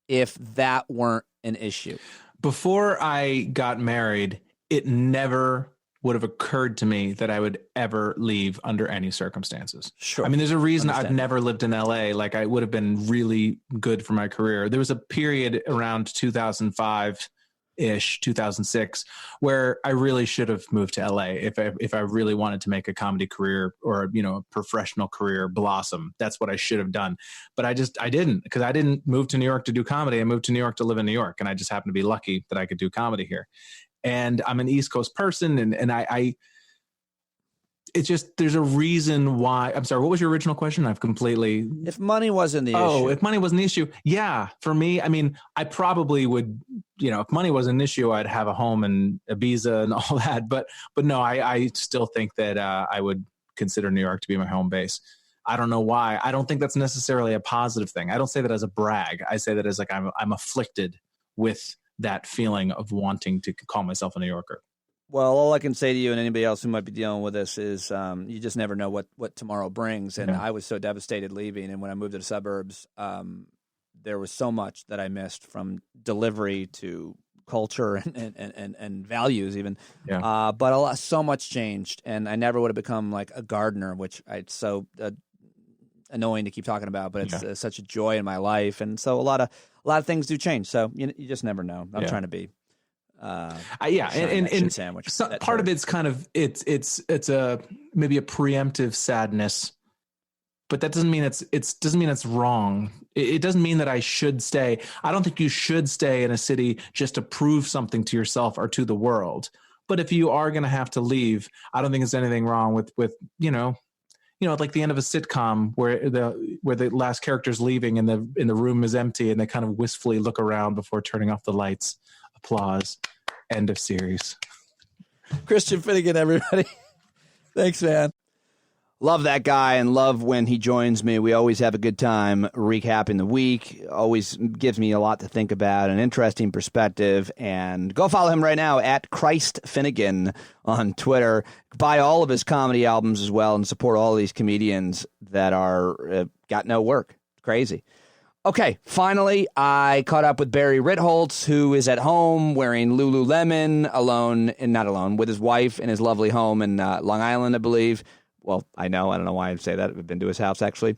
if that weren't an issue? Before I got married, it never would have occurred to me that I would ever leave under any circumstances. Sure. I mean, there's a reason I've never lived in LA. Like, I would have been really good for my career. There was a period around 2005-ish, 2006, where I really should have moved to LA if I really wanted to make a comedy career or, you know, a professional career blossom. That's what I should have done. But I didn't, because I didn't move to New York to do comedy. I moved to New York to live in New York, and I just happened to be lucky that I could do comedy here. And I'm an East Coast person, and I it's just, there's a reason why. I'm sorry, what was your original question? I've completely. If money wasn't the issue. Oh, if money wasn't the issue. Yeah. For me, I mean, I probably would, you know, if money was an issue, I'd have a home in Ibiza and all that. But no, I still think that I would consider New York to be my home base. I don't know why. I don't think that's necessarily a positive thing. I don't say that as a brag. I say that as like, I'm afflicted with that feeling of wanting to call myself a New Yorker. Well, all I can say to you and anybody else who might be dealing with this is you just never know what tomorrow brings. And I was so devastated leaving. And when I moved to the suburbs, there was so much that I missed, from delivery to culture and values even. Yeah. But so much changed. And I never would have become like a gardener, which it's so annoying to keep talking about, but it's such a joy in my life. And so a lot of things do change. So you just never know. I'm trying to be. And sandwich. Part of it's kind of it's a maybe a preemptive sadness, but that doesn't mean it's wrong. It doesn't mean that I should stay. I don't think you should stay in a city just to prove something to yourself or to the world. But if you are going to have to leave, I don't think there's anything wrong with like the end of a sitcom where the last character's leaving and the room is empty and they kind of wistfully look around before turning off the lights. Applause. End of series. Christian Finnegan, everybody. Thanks, man. Love that guy and love when he joins me. We always have a good time recapping the week. Always gives me a lot to think about, an interesting perspective. And go follow him right now at Christ Finnegan on Twitter. Buy all of his comedy albums as well and support all of these comedians that are got no work. Crazy. Okay, finally, I caught up with Barry Ritholtz, who is at home wearing Lululemon, not alone, with his wife in his lovely home in Long Island, I believe. Well, I don't know why I say that. I've been to his house, actually.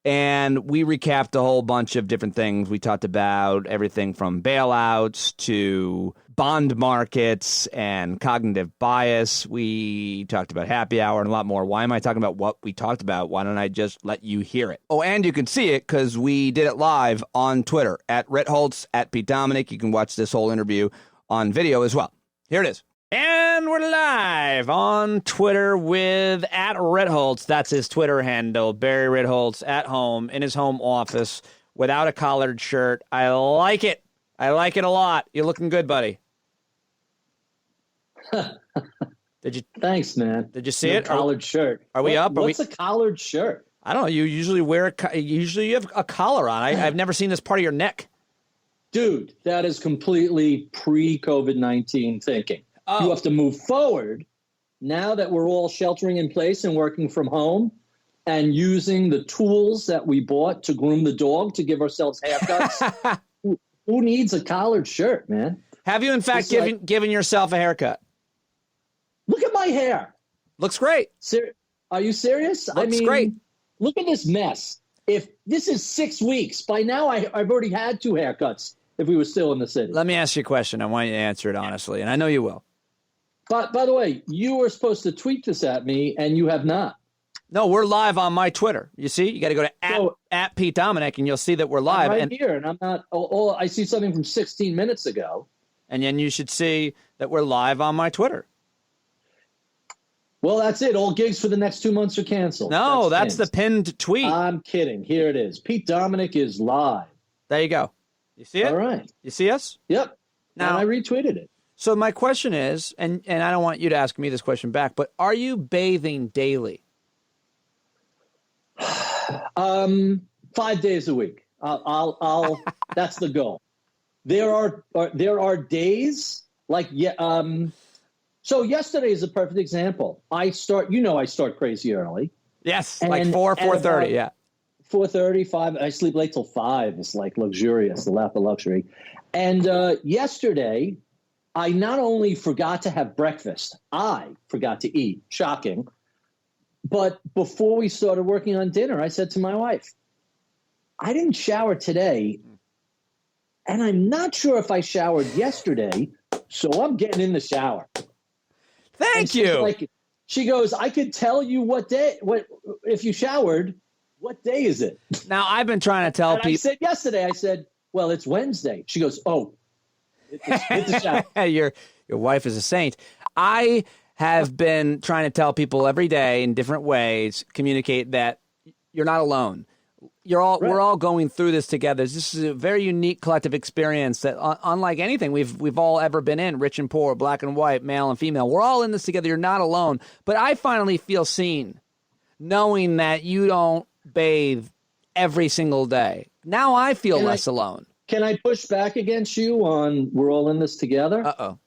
And we recapped a whole bunch of different things. We talked about everything from bailouts to bond markets and cognitive bias. We talked about happy hour and a lot more. Why am I talking about what we talked about? Why don't I just let you hear it? Oh, and you can see it because we did it live on Twitter at Ritholtz, at Pete Dominic. You can watch this whole interview on video as well. Here it is. And we're live on Twitter with at Ritholtz. That's his Twitter handle, Barry Ritholtz, at home in his home office without a collared shirt. I like it. I like it a lot. You're looking good, buddy. Thanks, man. Did you see it? Collared shirt. Are we up? What's a collared shirt? I don't know. You usually usually you have a collar on. I've never seen this part of your neck. Dude, that is completely pre-COVID-19 thinking. Oh. You have to move forward now that we're all sheltering in place and working from home and using the tools that we bought to groom the dog to give ourselves haircuts. Who needs a collared shirt, man? Have you, in fact, given yourself a haircut? Look at my hair. Looks great. Are you serious? Looks great. Look at this mess. If this is 6 weeks, by now I've already had 2 haircuts if we were still in the city. Let me ask you a question. I want you to answer it honestly, and I know you will. But by the way, you were supposed to tweet this at me, and you have not. No, we're live on my Twitter. You see, you got to go to at Pete Dominic, and you'll see that we're live. I'm here, and I'm not. I see something from 16 minutes ago. And then you should see that we're live on my Twitter. Well, that's it. All gigs for the next 2 months are canceled. No, that's the pinned tweet. I'm kidding. Here it is. Pete Dominic is live. There you go. You see it? All right. You see us? Yep. Now I retweeted it. So my question is, and I don't want you to ask me this question back, but are you bathing daily? 5 days a week. I'll that's the goal. There are days like so yesterday is a perfect example. I start crazy early. Yes, like 4:30, yeah. 4:30, 5. I sleep late till 5. It's like luxurious, the lap of luxury. And yesterday I not only forgot to have breakfast, I forgot to eat. Shocking. But before we started working on dinner, I said to my wife, I didn't shower today, and I'm not sure if I showered yesterday, so I'm getting in the shower. Thank you. She goes, I could tell you what if you showered, what day is it? Now, I've been trying to tell people. I said yesterday, I said, well, it's Wednesday. She goes, oh, hit the shower. Your wife is a saint. I have been trying to tell people every day in different ways, communicate that you're not alone. We're all going through this together. This is a very unique collective experience that, unlike anything we've all ever been in, rich and poor, black and white, male and female. We're all in this together. You're not alone. But I finally feel seen, knowing that you don't bathe every single day. Now I feel less alone. Can I push back against you on we're all in this together? Uh-oh.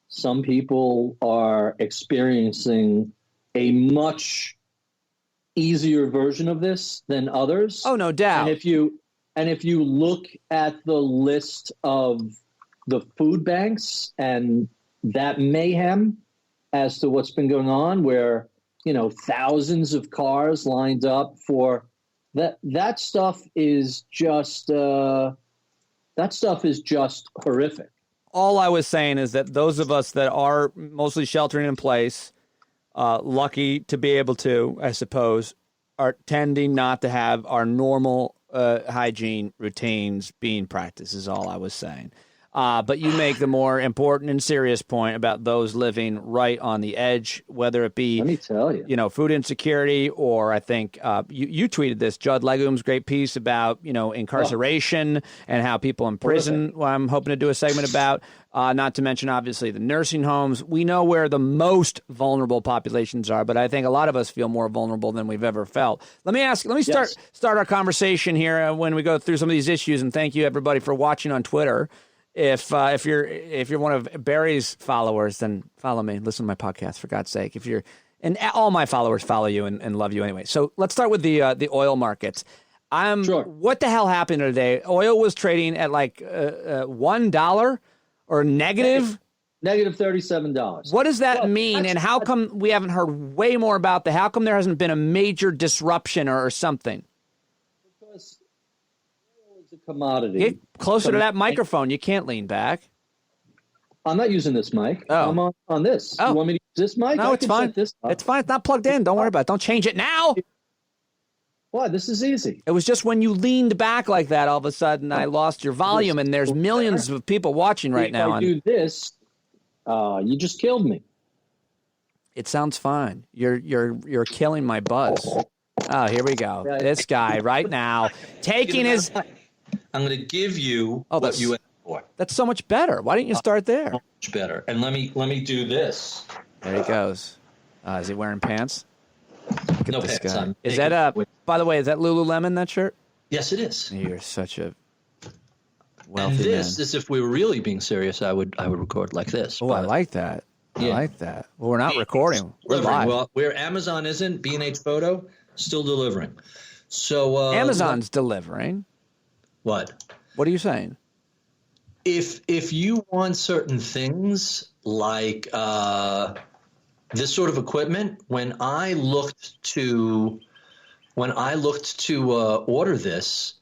Some people are experiencing a much easier version of this than others. Oh, no doubt. And if you look at the list of the food banks and that mayhem as to what's been going on, where, thousands of cars lined up for that stuff is just horrific. All I was saying is that those of us that are mostly sheltering in place, lucky to be able to, I suppose, are tending not to have our normal hygiene routines being practiced is all I was saying. But you make the more important and serious point about those living right on the edge, whether it be, let me tell you, food insecurity, or I think you tweeted this, Judd Legum's great piece about, incarceration and how people in prison, I'm hoping to do a segment about, not to mention, obviously, the nursing homes. We know where the most vulnerable populations are, but I think a lot of us feel more vulnerable than we've ever felt. Let me start our conversation here when we go through some of these issues, and thank you, everybody, for watching on Twitter. If you're one of Barry's followers, then follow me. Listen to my podcast, for God's sake. And all my followers follow you and love you anyway. So let's start with the oil markets. Sure. What the hell happened today? Oil was trading at like $1 or negative. Negative $37. What does that mean? And how come we haven't heard way more about that? How come there hasn't been a major disruption or something? Because oil is a commodity. Get closer to that microphone. You can't lean back. I'm not using this mic. Oh. I'm on this. Oh. You want me to use this mic? No, it's fine. It's fine. It's not plugged in. Don't worry about it. Don't change it now. Why? This is easy. It was just when you leaned back like that, all of a sudden I lost your volume, and there's millions of people watching right now. If I do this, you just killed me. It sounds fine. You're killing my buzz. Oh, here we go. Yeah, this guy right now taking his. I'm going to give you what you asked for. That's so much better. Why didn't you start there? Much better. And let me do this. There he goes. Is he wearing pants? No pants. Is that by the way, is that Lululemon, that shirt? Yes, it is. You're such a wealthy and this man. is, if we were really being serious, I would record like this. Oh, I like that. I like that. Well, we're not recording. We're live. Well, where Amazon isn't, B&H Photo still delivering. So Amazon's delivering. What? What are you saying? If you want certain things like this sort of equipment, when I looked to order this,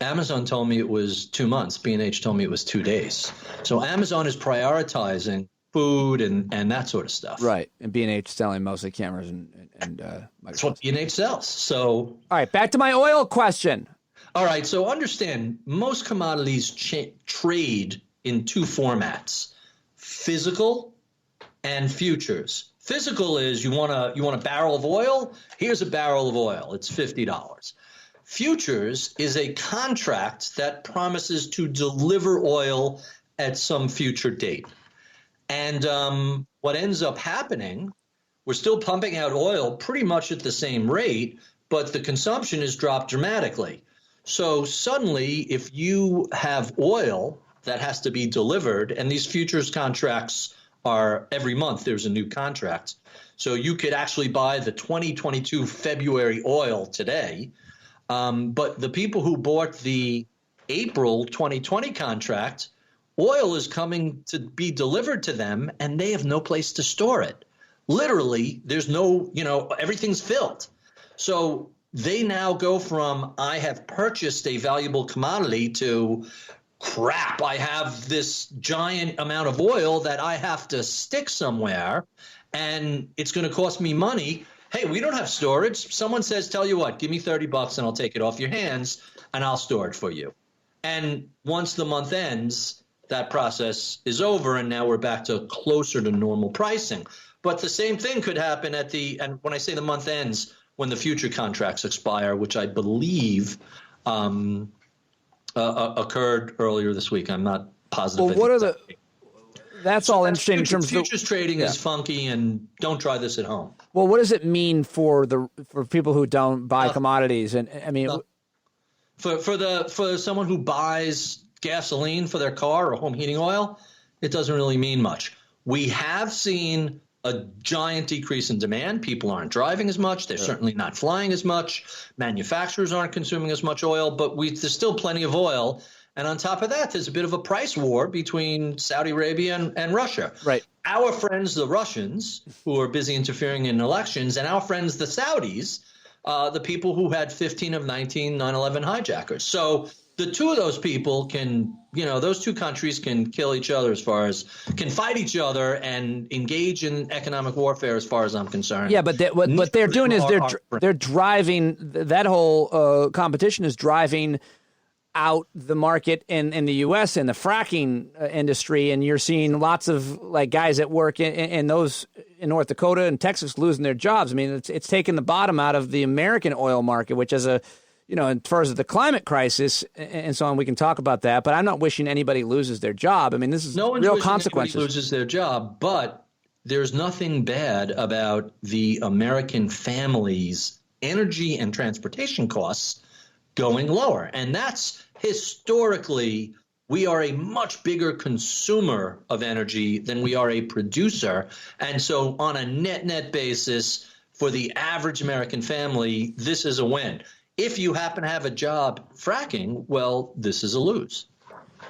Amazon told me it was 2 months. B&H told me it was 2 days. So Amazon is prioritizing food and that sort of stuff. Right. And B&H selling mostly cameras and that's what B&H sells. So all right, back to my oil question. All right, so understand most commodities trade in two formats: physical and futures. Physical is you want a barrel of oil. Here's a barrel of oil. It's $50. Futures is a contract that promises to deliver oil at some future date. And what ends up happening, we're still pumping out oil pretty much at the same rate, but the consumption has dropped dramatically. So suddenly, if you have oil that has to be delivered, and these futures contracts are every month there's a new contract. So you could actually buy the 2022 February oil today. But the people who bought the April 2020 contract oil is coming to be delivered to them and they have no place to store it. Literally, there's no, everything's filled. So they now go from, I have purchased a valuable commodity, to crap, I have this giant amount of oil that I have to stick somewhere and it's going to cost me money. Hey, we don't have storage. Someone says, tell you what, give me $30 and I'll take it off your hands and I'll store it for you. And once the month ends, that process is over and now we're back to closer to normal pricing. But the same thing could happen and when I say the month ends, when the future contracts expire, which I believe occurred earlier this week. I'm not positive. Well, what are that's all interesting in terms of futures trading is funky, and don't try this at home. Well, what does it mean for people who don't buy commodities? And I mean, for someone who buys gasoline for their car or home heating oil, it doesn't really mean much. We have seen a giant decrease in demand. People aren't driving as much. They're certainly not flying as much. Manufacturers aren't consuming as much oil, but there's still plenty of oil. And on top of that, there's a bit of a price war between Saudi Arabia and Russia. Right. Our friends, the Russians, who are busy interfering in elections, and our friends, the Saudis, the people who had 15 of 19 9/11 hijackers. So the two of those people those two countries can kill each other can fight each other and engage in economic warfare as far as I'm concerned. Yeah, but what they're doing is they're driving, that whole competition is driving out the market in the U.S. in the fracking industry, and you're seeing lots of guys that work in those in North Dakota and Texas losing their jobs. I mean, it's taken the bottom out of the American oil market, which is as far as the climate crisis and so on, we can talk about that. But I'm not wishing anybody loses their job. I mean, this is real consequences. No one loses their job, but there's nothing bad about the American family's energy and transportation costs going lower. And that's historically, we are a much bigger consumer of energy than we are a producer. And so on a net basis, for the average American family, this is a win. If you happen to have a job fracking, well, this is a lose.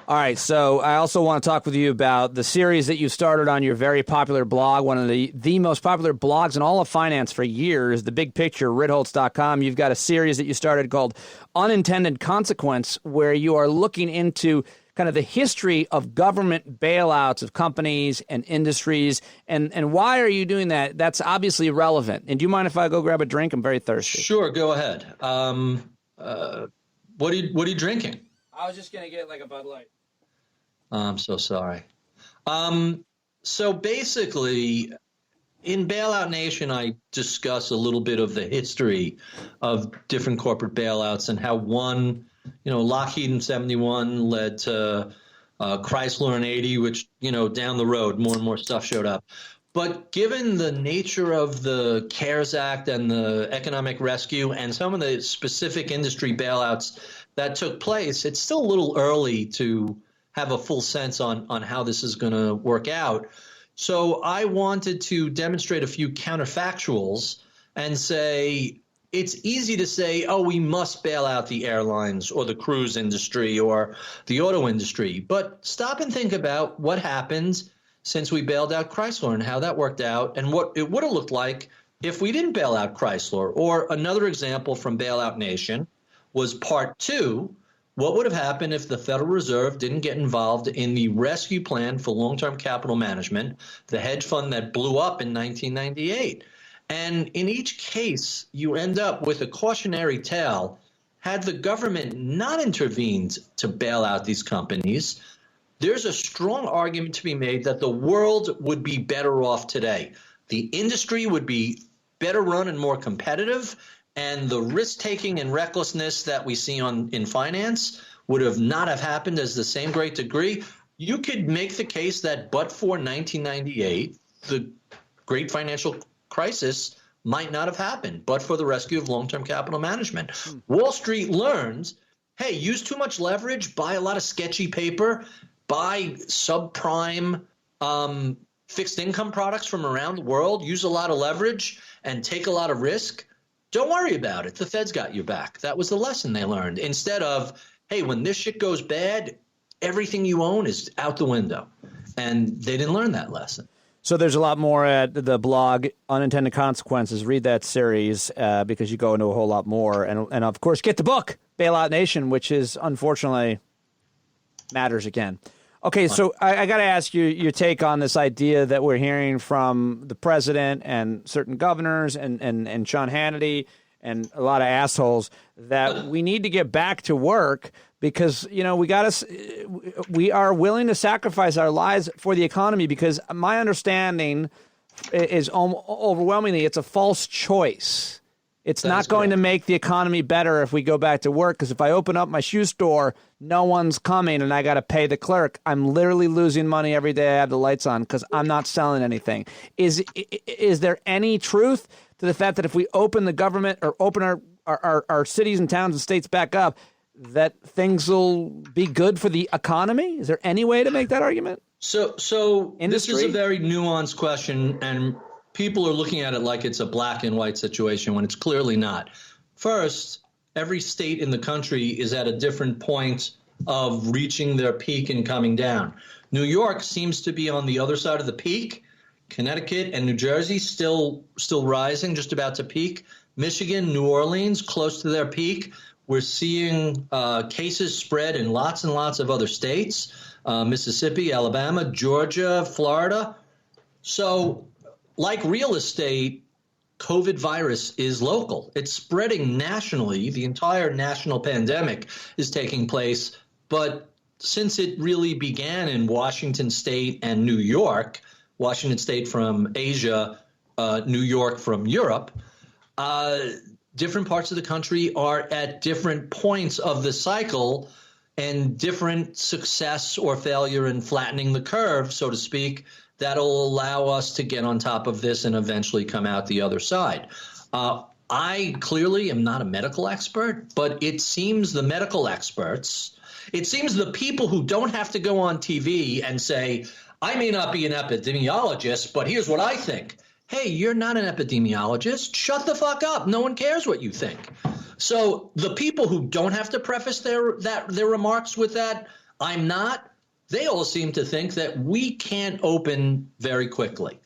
All right, so I also want to talk with you about the series that you started on your very popular blog, one of the most popular blogs in all of finance for years, The Big Picture, Ritholtz.com. You've got a series that you started called Unintended Consequence, where you are looking into kind of the history of government bailouts of companies and industries, and why are you doing that? That's obviously relevant. And do you mind if I go grab a drink? I'm very thirsty. Sure, go ahead. What are you drinking? I was just going to get a Bud Light. I'm so sorry. So basically, in Bailout Nation, I discuss a little bit of the history of different corporate bailouts and how one, Lockheed in 71 led to Chrysler in 80, which, down the road, more and more stuff showed up. But given the nature of the CARES Act and the economic rescue and some of the specific industry bailouts that took place, it's still a little early to have a full sense on how this is going to work out. So I wanted to demonstrate a few counterfactuals and say it's easy to say, oh, we must bail out the airlines or the cruise industry or the auto industry. But stop and think about what happened since we bailed out Chrysler and how that worked out and what it would have looked like if we didn't bail out Chrysler. Or another example from Bailout Nation was part 2. What would have happened if the Federal Reserve didn't get involved in the rescue plan for long-term capital management, the hedge fund that blew up in 1998? And in each case, you end up with a cautionary tale. Had the government not intervened to bail out these companies, there's a strong argument to be made that the world would be better off today. The industry would be better run and more competitive, and the risk-taking and recklessness that we see in finance would have not have happened as the same great degree. You could make the case that but for 1998, the great financial crisis might not have happened, but for the rescue of long-term capital management. Wall Street learns, hey, use too much leverage, buy a lot of sketchy paper, buy subprime fixed income products from around the world, use a lot of leverage, and take a lot of risk. Don't worry about it. The Fed's got your back. That was the lesson they learned. Instead of, hey, when this shit goes bad, everything you own is out the window. And they didn't learn that lesson. So there's a lot more at the blog, Unintended Consequences. Read that series because you go into a whole lot more. And of course, get the book, Bailout Nation, which is unfortunately matters again. Okay, so I got to ask you your take on this idea that we're hearing from the president and certain governors and Sean Hannity and a lot of assholes that we need to get back to work because, you know, we are willing to sacrifice our lives for the economy because my understanding is overwhelmingly it's a false choice. It's not going to make the economy better if we go back to work because if I open up my shoe store, no one's coming and I got to pay the clerk. I'm literally losing money every day I have the lights on because I'm not selling anything. Is there any truth to the fact that if we open the government or open our cities and towns and states back up, that things will be good for the economy? Is there any way to make that argument? So this is a very nuanced question, and people are looking at it like it's a black and white situation when it's clearly not. First, every state in the country is at a different point of reaching their peak and coming down. New York seems to be on the other side of the peak. Connecticut and New Jersey still rising, just about to peak. Michigan, New Orleans, close to their peak. We're seeing cases spread in lots and lots of other states, Mississippi, Alabama, Georgia, Florida. So like real estate, COVID virus is local. It's spreading nationally. The entire national pandemic is taking place. But since it really began in Washington State and New York, Washington State from Asia, New York from Europe, different parts of the country are at different points of the cycle and different success or failure in flattening the curve, so to speak, that'll allow us to get on top of this and eventually come out the other side. I clearly am not a medical expert, but it seems the medical experts, it seems the people who don't have to go on TV and say, I may not be an epidemiologist, but here's what I think. Hey, you're not an epidemiologist. Shut the fuck up. No one cares what you think. So the people who don't have to preface their remarks with that, I'm not, they all seem to think that we can't open very quickly.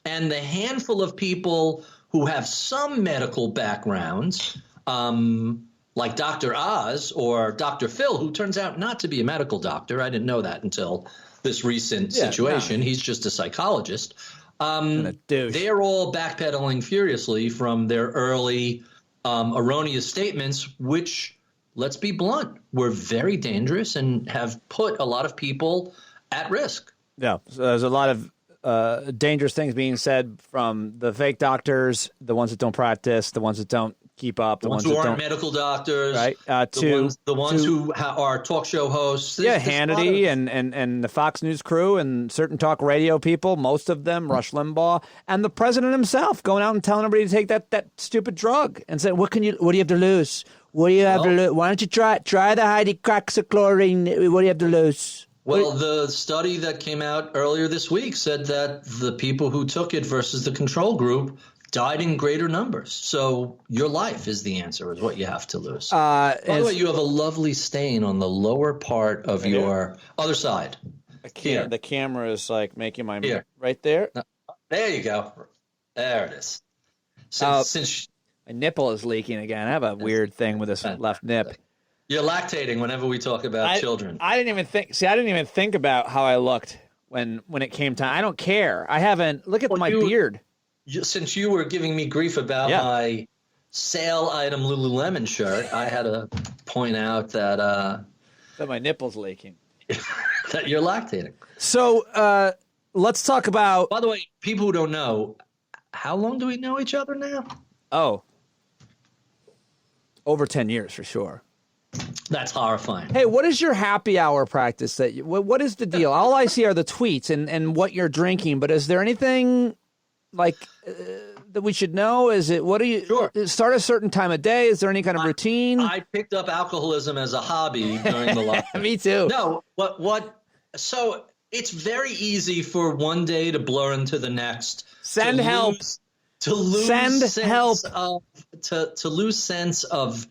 And the handful of people who have some medical backgrounds, like Dr. Oz or Dr. Phil, who turns out not to be a medical doctor. I didn't know that until this recent situation. No. He's just a psychologist. They're all backpedaling furiously from their early erroneous statements, which, let's be blunt, were very dangerous and have put a lot of people at risk. Yeah, so there's a lot of dangerous things being said from the fake doctors, the ones that don't practice, the ones that don't keep up, the ones who aren't medical doctors, right? The ones who are talk show hosts. Hannity and the Fox News crew and certain talk radio people, most of them, Rush Limbaugh, and the president himself going out and telling everybody to take that stupid drug and saying, what do you have to lose? What do you have to lose? Why don't you try the hydroxychloroquine? What do you have to lose? Well, the study that came out earlier this week said that the people who took it versus the control group died in greater numbers. So your life is the answer, is what you have to lose. By the way, you have a lovely stain on the lower part of your other side. The camera is like making my right there. There you go. There it is. Since my nipple is leaking again. I have a weird thing with this left nip. You're lactating whenever we talk about children. I didn't even think about how I looked when it came time. I don't care. I haven't. Look at my beard. Since you were giving me grief about my sale item Lululemon shirt, I had to point out that my nipple's leaking. That you're lactating. So let's talk about. By the way, people who don't know, how long do we know each other now? Oh, over 10 years for sure. That's horrifying. Hey, what is your happy hour practice? What is the deal? All I see are the tweets and what you're drinking. But is there anything like that we should know? Is it start a certain time of day? Is there any kind of routine? I picked up alcoholism as a hobby during the lockdown. Me too. No, what? So it's very easy for one day to blur into the next. Send help. To lose sense of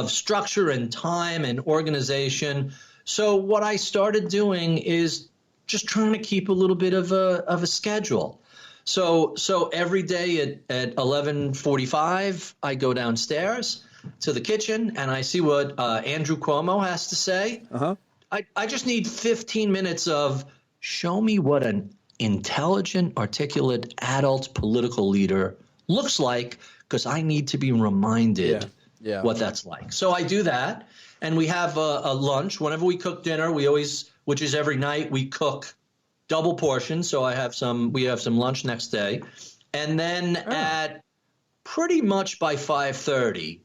structure and time and organization. So what I started doing is just trying to keep a little bit of a schedule. So every day at 11:45, I go downstairs to the kitchen and I see what Andrew Cuomo has to say. Uh-huh. I just need 15 minutes of show me what an intelligent, articulate, adult political leader looks like, because I need to be reminded what that's like. So I do that, and we have a lunch. Whenever we cook dinner, we always, which is every night, we cook double portions. So we have some lunch next day. And then at pretty much by 5:30,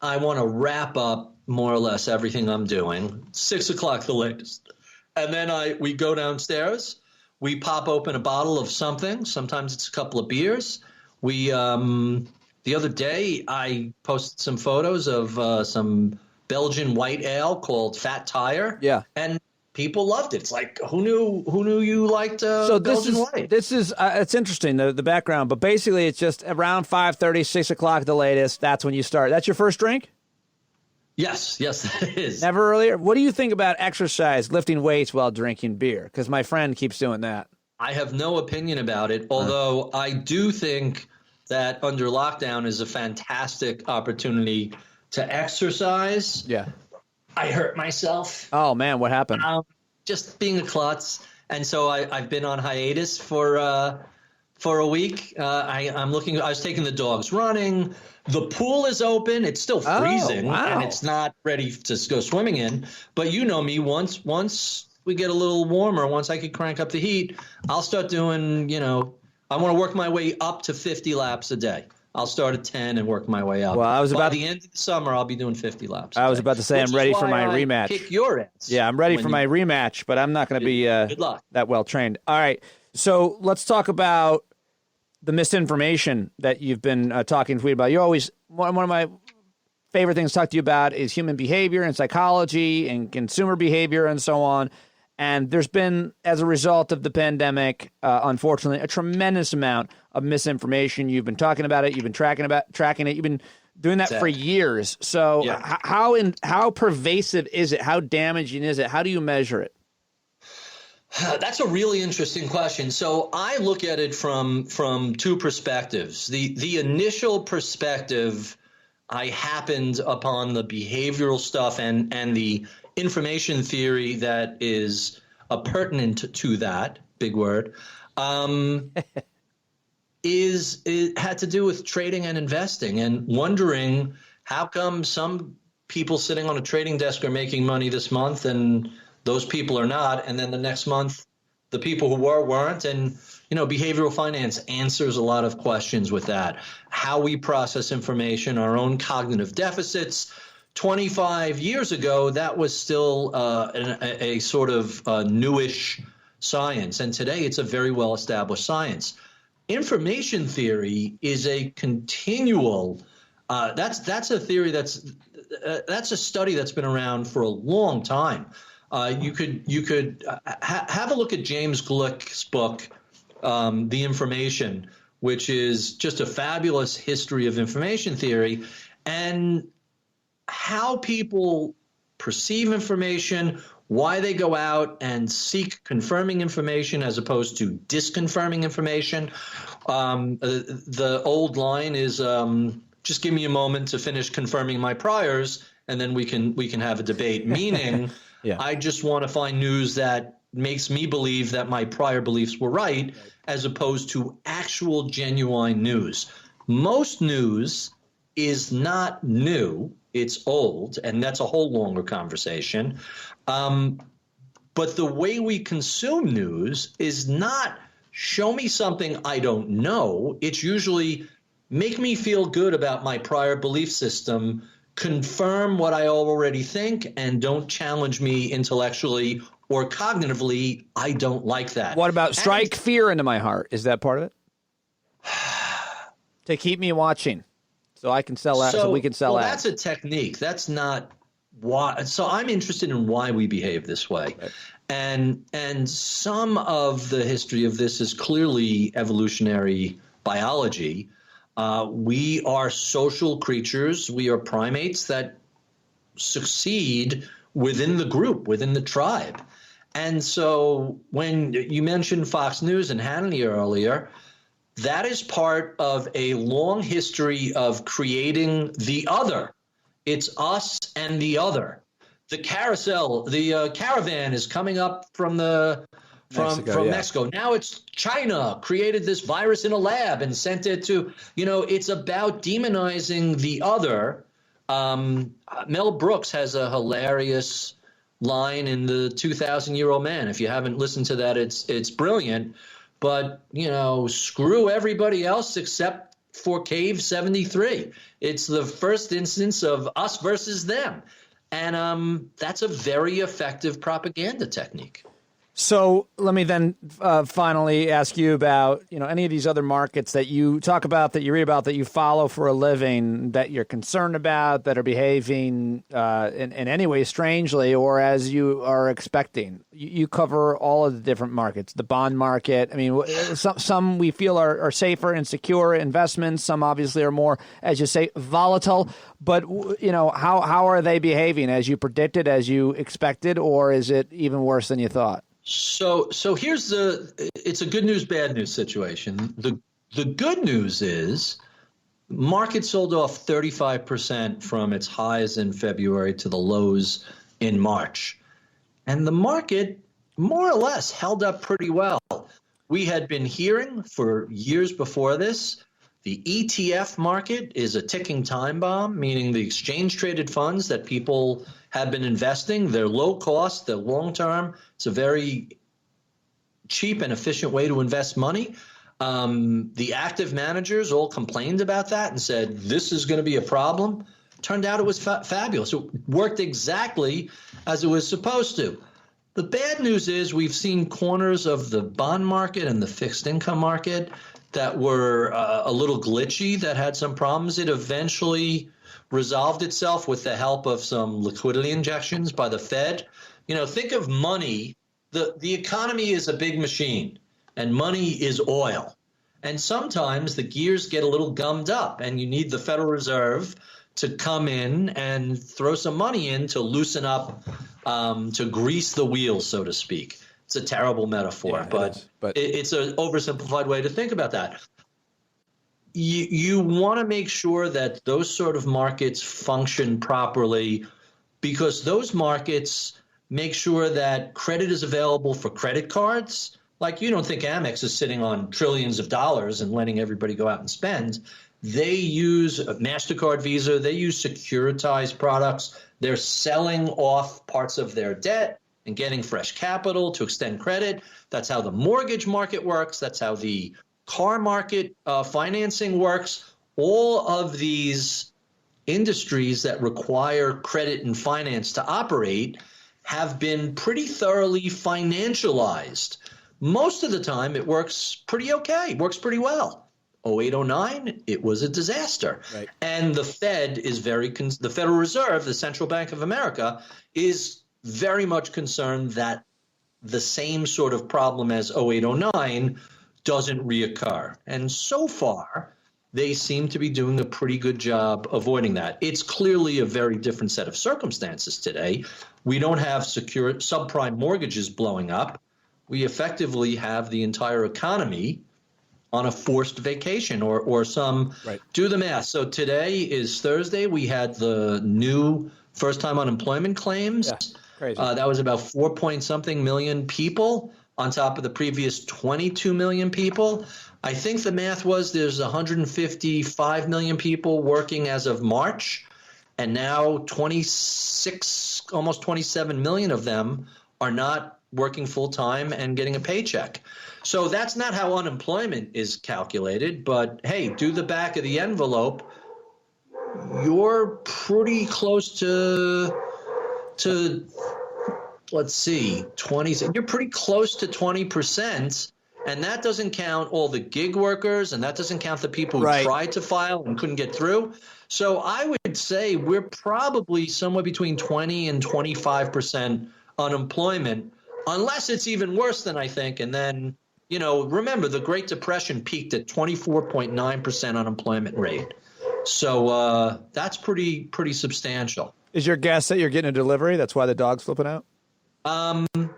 I want to wrap up more or less everything I'm doing, 6 o'clock the latest. And then we go downstairs, we pop open a bottle of something. Sometimes it's a couple of beers. We, the other day, I posted some photos of some Belgian white ale called Fat Tire. Yeah. And people loved it. It's like, who knew you liked Belgian white? This is it's interesting, the background, but basically it's just around 5:30, 6 o'clock the latest. That's when you start. That's your first drink? Yes, it is. Never earlier? What do you think about exercise, lifting weights while drinking beer? Because my friend keeps doing that. I have no opinion about it, although I do think that under lockdown is a fantastic opportunity to exercise. Yeah. I hurt myself. Oh, man, what happened? Just being a klutz. And so I've been on hiatus for a week. I was taking the dogs running. The pool is open. It's still freezing, and it's not ready to go swimming in. But you know me, once we get a little warmer, once I could crank up the heat, I'll start doing, I want to work my way up to 50 laps a day. I'll start at 10 and work my way up. Well, by the end of the summer, I'll be doing 50 laps. I was about to say I'm ready for my rematch. Kick your ass. Yeah, I'm ready for my rematch, but I'm not going to be good luck. That well trained. All right, so let's talk about the misinformation that you've been talking to me about. You always one of my favorite things to talk to you about is human behavior and psychology and consumer behavior and so on. And there's been, as a result of the pandemic, unfortunately, a tremendous amount of misinformation. You've been talking about it. You've been tracking it. You've been doing that for years. So how pervasive is it? How damaging is it? How do you measure it? That's a really interesting question. So I look at it from two perspectives. The initial perspective, I happened upon the behavioral stuff and the information theory that is pertinent to that, big word, it had to do with trading and investing and wondering how come some people sitting on a trading desk are making money this month and those people are not, and then the next month the people who weren't. And behavioral finance answers a lot of questions with that. How we process information, our own cognitive deficits. 25 years ago, that was still a sort of newish science, and today it's a very well-established science. Information theory is a continual. That's a theory that's a study that's been around for a long time. You could have a look at James Gleick's book, The Information, which is just a fabulous history of information theory and how people perceive information, why they go out and seek confirming information as opposed to disconfirming information. The old line is just give me a moment to finish confirming my priors, and then we can have a debate. Meaning, I just want to find news that makes me believe that my prior beliefs were right, as opposed to actual genuine news. Most news is not new. It's old, and that's a whole longer conversation. But the way we consume news is not show me something I don't know. It's usually make me feel good about my prior belief system, confirm what I already think, and don't challenge me intellectually or cognitively. I don't like that. What about strike fear into my heart? Is that part of it? To keep me watching. So I can sell that. So we can sell ads. That's a technique. That's not why. So I'm interested in why we behave this way, right. And some of the history of this is clearly evolutionary biology. We are social creatures. We are primates that succeed within the group, within the tribe. And so when you mentioned Fox News and Hannity earlier, that is part of a long history of creating the other. It's us and the other. The carousel, the caravan is coming up from Mexico. Now it's China created this virus in a lab and sent it to, it's about demonizing the other. Mel Brooks has a hilarious line in the 2,000-Year-Old Man. If you haven't listened to that, it's brilliant. But, screw everybody else except for Cave 73. It's the first instance of us versus them. And that's a very effective propaganda technique. So let me then finally ask you about, any of these other markets that you talk about, that you read about, that you follow for a living, that you're concerned about, that are behaving in any way strangely or as you are expecting. You cover all of the different markets, the bond market. I mean, some we feel are safer and secure investments. Some obviously are more, as you say, volatile. But, how are they behaving as you predicted, as you expected, or is it even worse than you thought? So here's it's a good news, bad news situation. The good news is market sold off 35% from its highs in February to the lows in March. And the market more or less held up pretty well. We had been hearing for years before this, the ETF market is a ticking time bomb, meaning the exchange traded funds that people have been investing, they're low cost, they're long term. It's a very cheap and efficient way to invest money. The active managers all complained about that and said, this is going to be a problem. Turned out it was fabulous. It worked exactly as it was supposed to. The bad news is we've seen corners of the bond market and the fixed income market that were a little glitchy, that had some problems. It eventually resolved itself with the help of some liquidity injections by the Fed. Think of money. The economy is a big machine, and money is oil. And sometimes the gears get a little gummed up, and you need the Federal Reserve to come in and throw some money in to loosen up, to grease the wheels, so to speak. It's a terrible metaphor, but it's an oversimplified way to think about that. You want to make sure that those sort of markets function properly, because those markets make sure that credit is available for credit cards. Like, you don't think Amex is sitting on trillions of dollars and letting everybody go out and spend. They use MasterCard, Visa. They use securitized products. They're selling off parts of their debt and getting fresh capital to extend credit. That's how the mortgage market works. That's how the car market financing works. All of these industries that require credit and finance to operate have been pretty thoroughly financialized. Most of the time, it works pretty okay, works pretty well. 0809, it was a disaster. Right. And the Fed is the Federal Reserve, the Central Bank of America, is very much concerned that the same sort of problem as 0809 doesn't reoccur. And so far, they seem to be doing a pretty good job avoiding that. It's clearly a very different set of circumstances today. We don't have secure subprime mortgages blowing up. We effectively have the entire economy on a forced vacation or some do the math. So today is Thursday. We had the new first-time unemployment claims. Yeah, crazy. That was about 4-point-something million people on top of the previous 22 million people. I think the math was there's 155 million people working as of March, and now 26, almost 27 million of them are not working full-time and getting a paycheck. So that's not how unemployment is calculated, but hey, do the back of the envelope. You're pretty close to let's see, 20. You're pretty close to 20%, and that doesn't count all the gig workers, and that doesn't count the people who tried to file and couldn't get through. So I would say we're probably somewhere between 20 and 25% unemployment, unless it's even worse than I think. And then, remember, the Great Depression peaked at 24.9% unemployment rate. So that's pretty substantial. Is your guess that you're getting a delivery? That's why the dog's flipping out?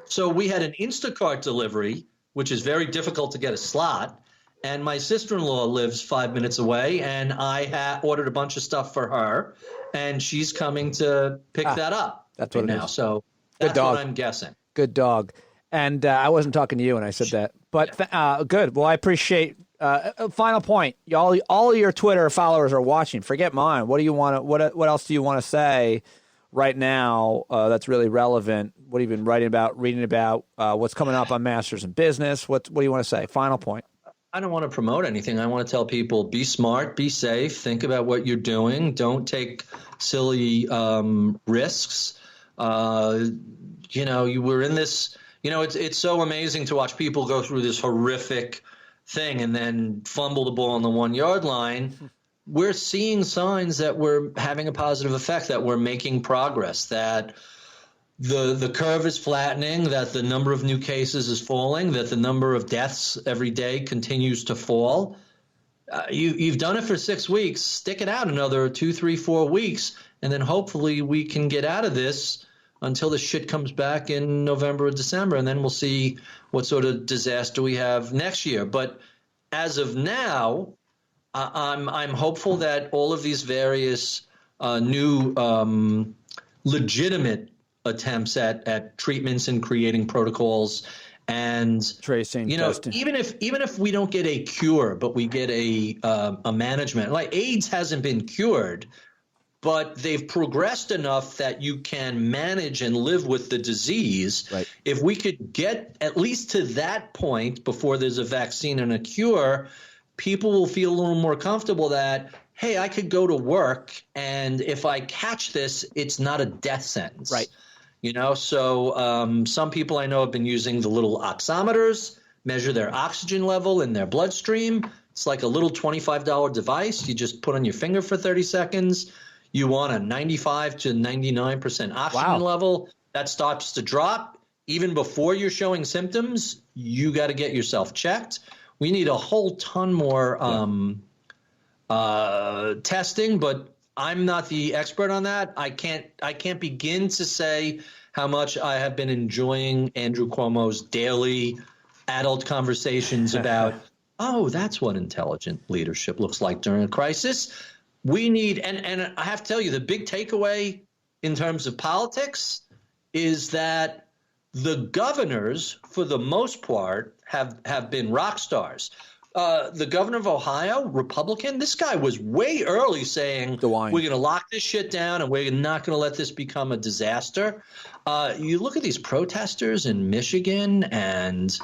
So we had an Instacart delivery, which is very difficult to get a slot. And my sister-in-law lives 5 minutes away, and I ordered a bunch of stuff for her, and she's coming to pick that up. That's what it now. is. So that's what I'm guessing. Good dog. And I wasn't talking to you when I said that. But good. Well, I appreciate. Final point. All of your Twitter followers are watching. Forget mine. What do you want? What else do you want to say right now that's really relevant? What have you been reading about? What's coming up on Masters in Business? What do you want to say? Final point. I don't want to promote anything. I want to tell people, be smart, be safe, think about what you're doing. Don't take silly risks. You were in this, it's so amazing to watch people go through this horrific thing and then fumble the ball on the 1 yard line. We're seeing signs that we're having a positive effect, that we're making progress, that the curve is flattening, that the number of new cases is falling, that the number of deaths every day continues to fall. You've done it for 6 weeks. Stick it out another 2, 3, 4 weeks, and then hopefully we can get out of this until the shit comes back in November or December, and then we'll see what sort of disaster we have next year. But as of now, I'm hopeful that all of these various new legitimate attempts at treatments and creating protocols and tracing, testing. even if we don't get a cure, but we get a management, like AIDS hasn't been cured, but they've progressed enough that you can manage and live with the disease. Right. If we could get at least to that point before there's a vaccine and a cure, people will feel a little more comfortable that, hey, I could go to work, and if I catch this, it's not a death sentence. Right. So some people I know have been using the little oximeters, measure their oxygen level in their bloodstream. It's like a little $25 device. You just put on your finger for 30 seconds. You want a 95 to 99% oxygen level. That starts to drop. Even before you're showing symptoms, you got to get yourself checked. We need a whole ton more testing, but I'm not the expert on that. I can't begin to say how much I have been enjoying Andrew Cuomo's daily adult conversations about, oh, that's what intelligent leadership looks like during a crisis. We need, and I have to tell you, the big takeaway in terms of politics is that the governors, for the most part, have been rock stars. The governor of Ohio, Republican, this guy was way early saying, we're going to lock this shit down and we're not going to let this become a disaster. You look at these protesters in Michigan and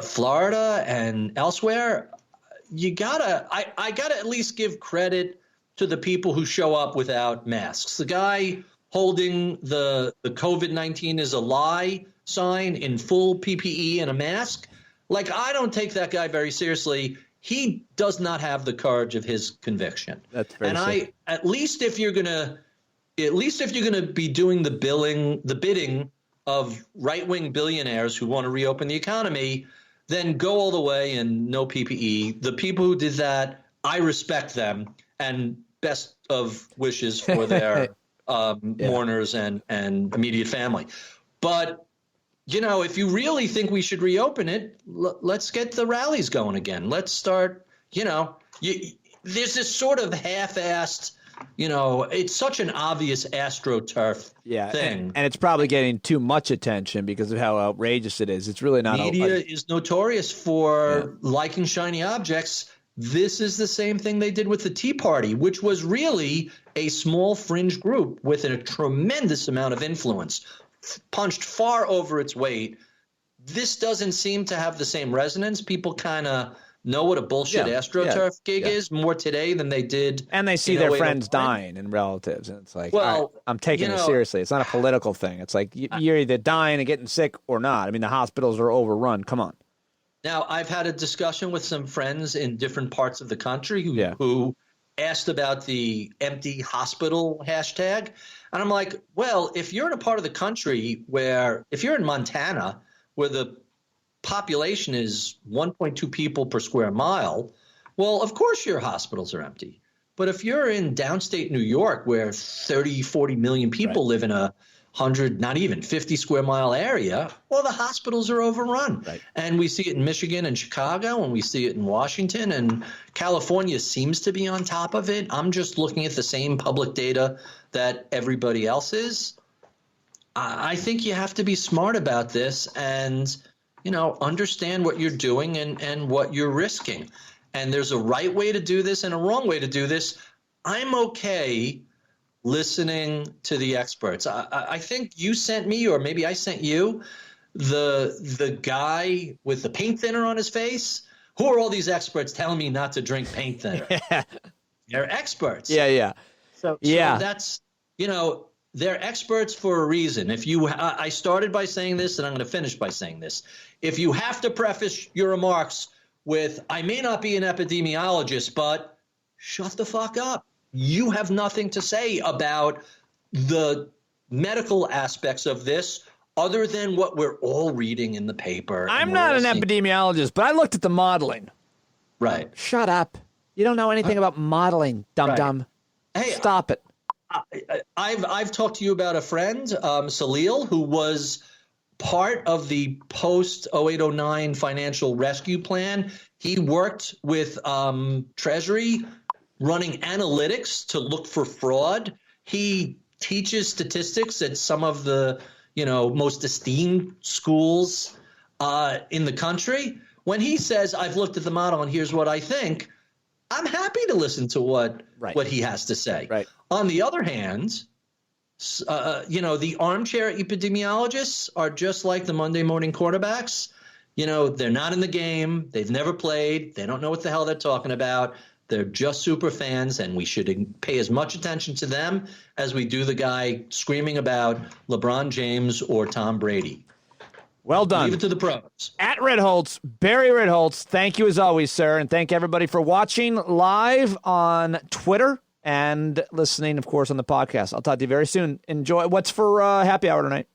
Florida and elsewhere, I gotta at least give credit to the people who show up without masks. The guy holding the COVID-19 is a lie sign in full PPE and a mask, like, I don't take that guy very seriously. He does not have the courage of his conviction. That's very and at least if you're gonna be doing the bidding of right-wing billionaires who want to reopen the economy, then go all the way and no PPE. The people who did that, I respect them, and best of wishes for their mourners and immediate family. But if you really think we should reopen it, let's get the rallies going again. Let's start, there's this sort of half-assed, it's such an obvious AstroTurf thing. And it's probably getting too much attention because of how outrageous it is. It's really not. Media is notorious for liking shiny objects. This is the same thing they did with the Tea Party, which was really a small fringe group with a tremendous amount of influence, punched far over its weight. This doesn't seem to have the same resonance. People kind of know what a bullshit AstroTurf gig is more today than they did. And they see their friends dying and relatives. And it's like, well, I'm taking it seriously. It's not a political thing. It's like you're either dying and getting sick or not. I mean, the hospitals are overrun. Come on. Now, I've had a discussion with some friends in different parts of the country who asked about the empty hospital hashtag. And I'm like, well, if you're in a part of the country if you're in Montana, where the population is 1.2 people per square mile, well, of course your hospitals are empty. But if you're in downstate New York, where 30, 40 million people live in a 100, not even 50 square mile area, well, the hospitals are overrun. Right. And we see it in Michigan and Chicago, and we see it in Washington, and California seems to be on top of it. I'm just looking at the same public data that everybody else is. I think you have to be smart about this and, understand what you're doing and what you're risking. And there's a right way to do this and a wrong way to do this. I'm okay listening to the experts. I think you sent me, or maybe I sent you, the guy with the paint thinner on his face. Who are all these experts telling me not to drink paint thinner? They're experts. Yeah. So that's, they're experts for a reason. I started by saying this, and I'm going to finish by saying this. If you have to preface your remarks with, I may not be an epidemiologist, but shut the fuck up. You have nothing to say about the medical aspects of this other than what we're all reading in the paper. I'm not an epidemiologist, but I looked at the modeling. Right. Shut up. You don't know anything about modeling, dum-dum. Right. Hey, stop it. I've talked to you about a friend, Salil, who was part of the post-0809 financial rescue plan. He worked with Treasury running analytics to look for fraud. He teaches statistics at some of the most esteemed schools in the country. When he says, I've looked at the model and here's what I think, I'm happy to listen to what he has to say. Right. On the other hand, the armchair epidemiologists are just like the Monday morning quarterbacks. They're not in the game. They've never played. They don't know what the hell they're talking about. They're just super fans, and we should pay as much attention to them as we do the guy screaming about LeBron James or Tom Brady. Well done. Leave it to the pros. At Ritholtz, Barry Ritholtz, thank you as always, sir, and thank everybody for watching live on Twitter and listening, of course, on the podcast. I'll talk to you very soon. Enjoy. What's for happy hour tonight?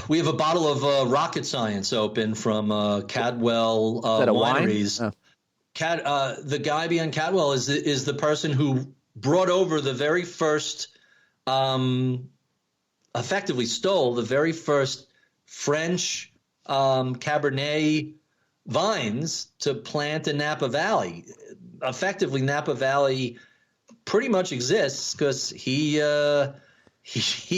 We have a bottle of Rocket Science open from Cadwell Wineries. Oh. The guy behind Cadwell is the person who brought over the very first, effectively stole the very first French Cabernet vines to plant in Napa Valley. Effectively, Napa Valley pretty much exists because he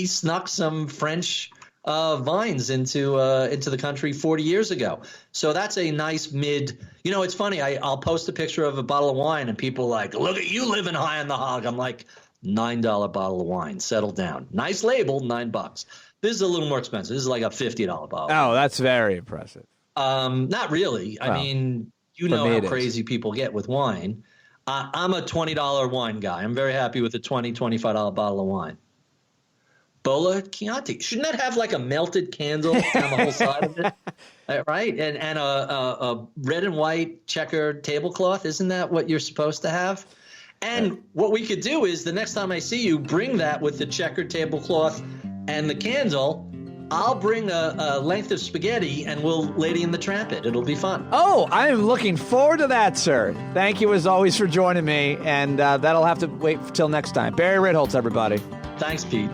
snuck some French vines into the country 40 years ago. So that's a nice mid. It's funny. I'll post a picture of a bottle of wine and people are like, look at you living high on the hog. I'm like, $9 bottle of wine. Settle down. Nice label, $9. This is a little more expensive. This is like a $50 bottle. Oh, that's very impressive. Not really. Well, I mean, how crazy people get with wine. I'm a $20 wine guy. I'm very happy with a $20, $25 bottle of wine. Bola Chianti. Shouldn't that have like a melted candle down the whole side of it? Right? And a red and white checkered tablecloth. Isn't that what you're supposed to have? And what we could do is the next time I see you, bring that with the checkered tablecloth and the candle. I'll bring a length of spaghetti and we'll Lady in the Tramp it. It'll be fun. Oh, I'm looking forward to that, sir. Thank you as always for joining me. And that'll have to wait till next time. Barry Ritholtz, everybody. Thanks, Pete.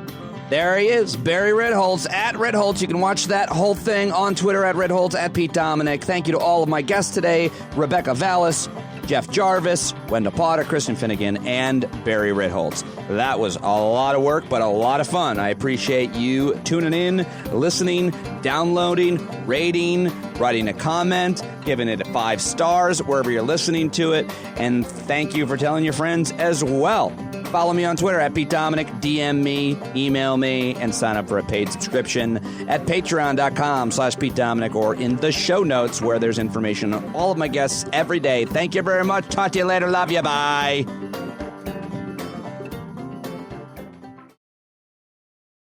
There he is, Barry Ritholtz, at Ritholtz. You can watch that whole thing on Twitter at Ritholtz, at Pete Dominic. Thank you to all of my guests today, Rebecca Vallas, Jeff Jarvis, Wendell Potter, Kristen Finnegan, and Barry Ritholtz. That was a lot of work, but a lot of fun. I appreciate you tuning in, listening, downloading, rating, writing a comment, giving it 5 stars wherever you're listening to it. And thank you for telling your friends as well. Follow me on Twitter at Pete Dominic, DM me, email me, and sign up for a paid subscription at patreon.com/Pete Dominic or in the show notes where there's information on all of my guests every day. Thank you very much. Talk to you later. Love you. Bye.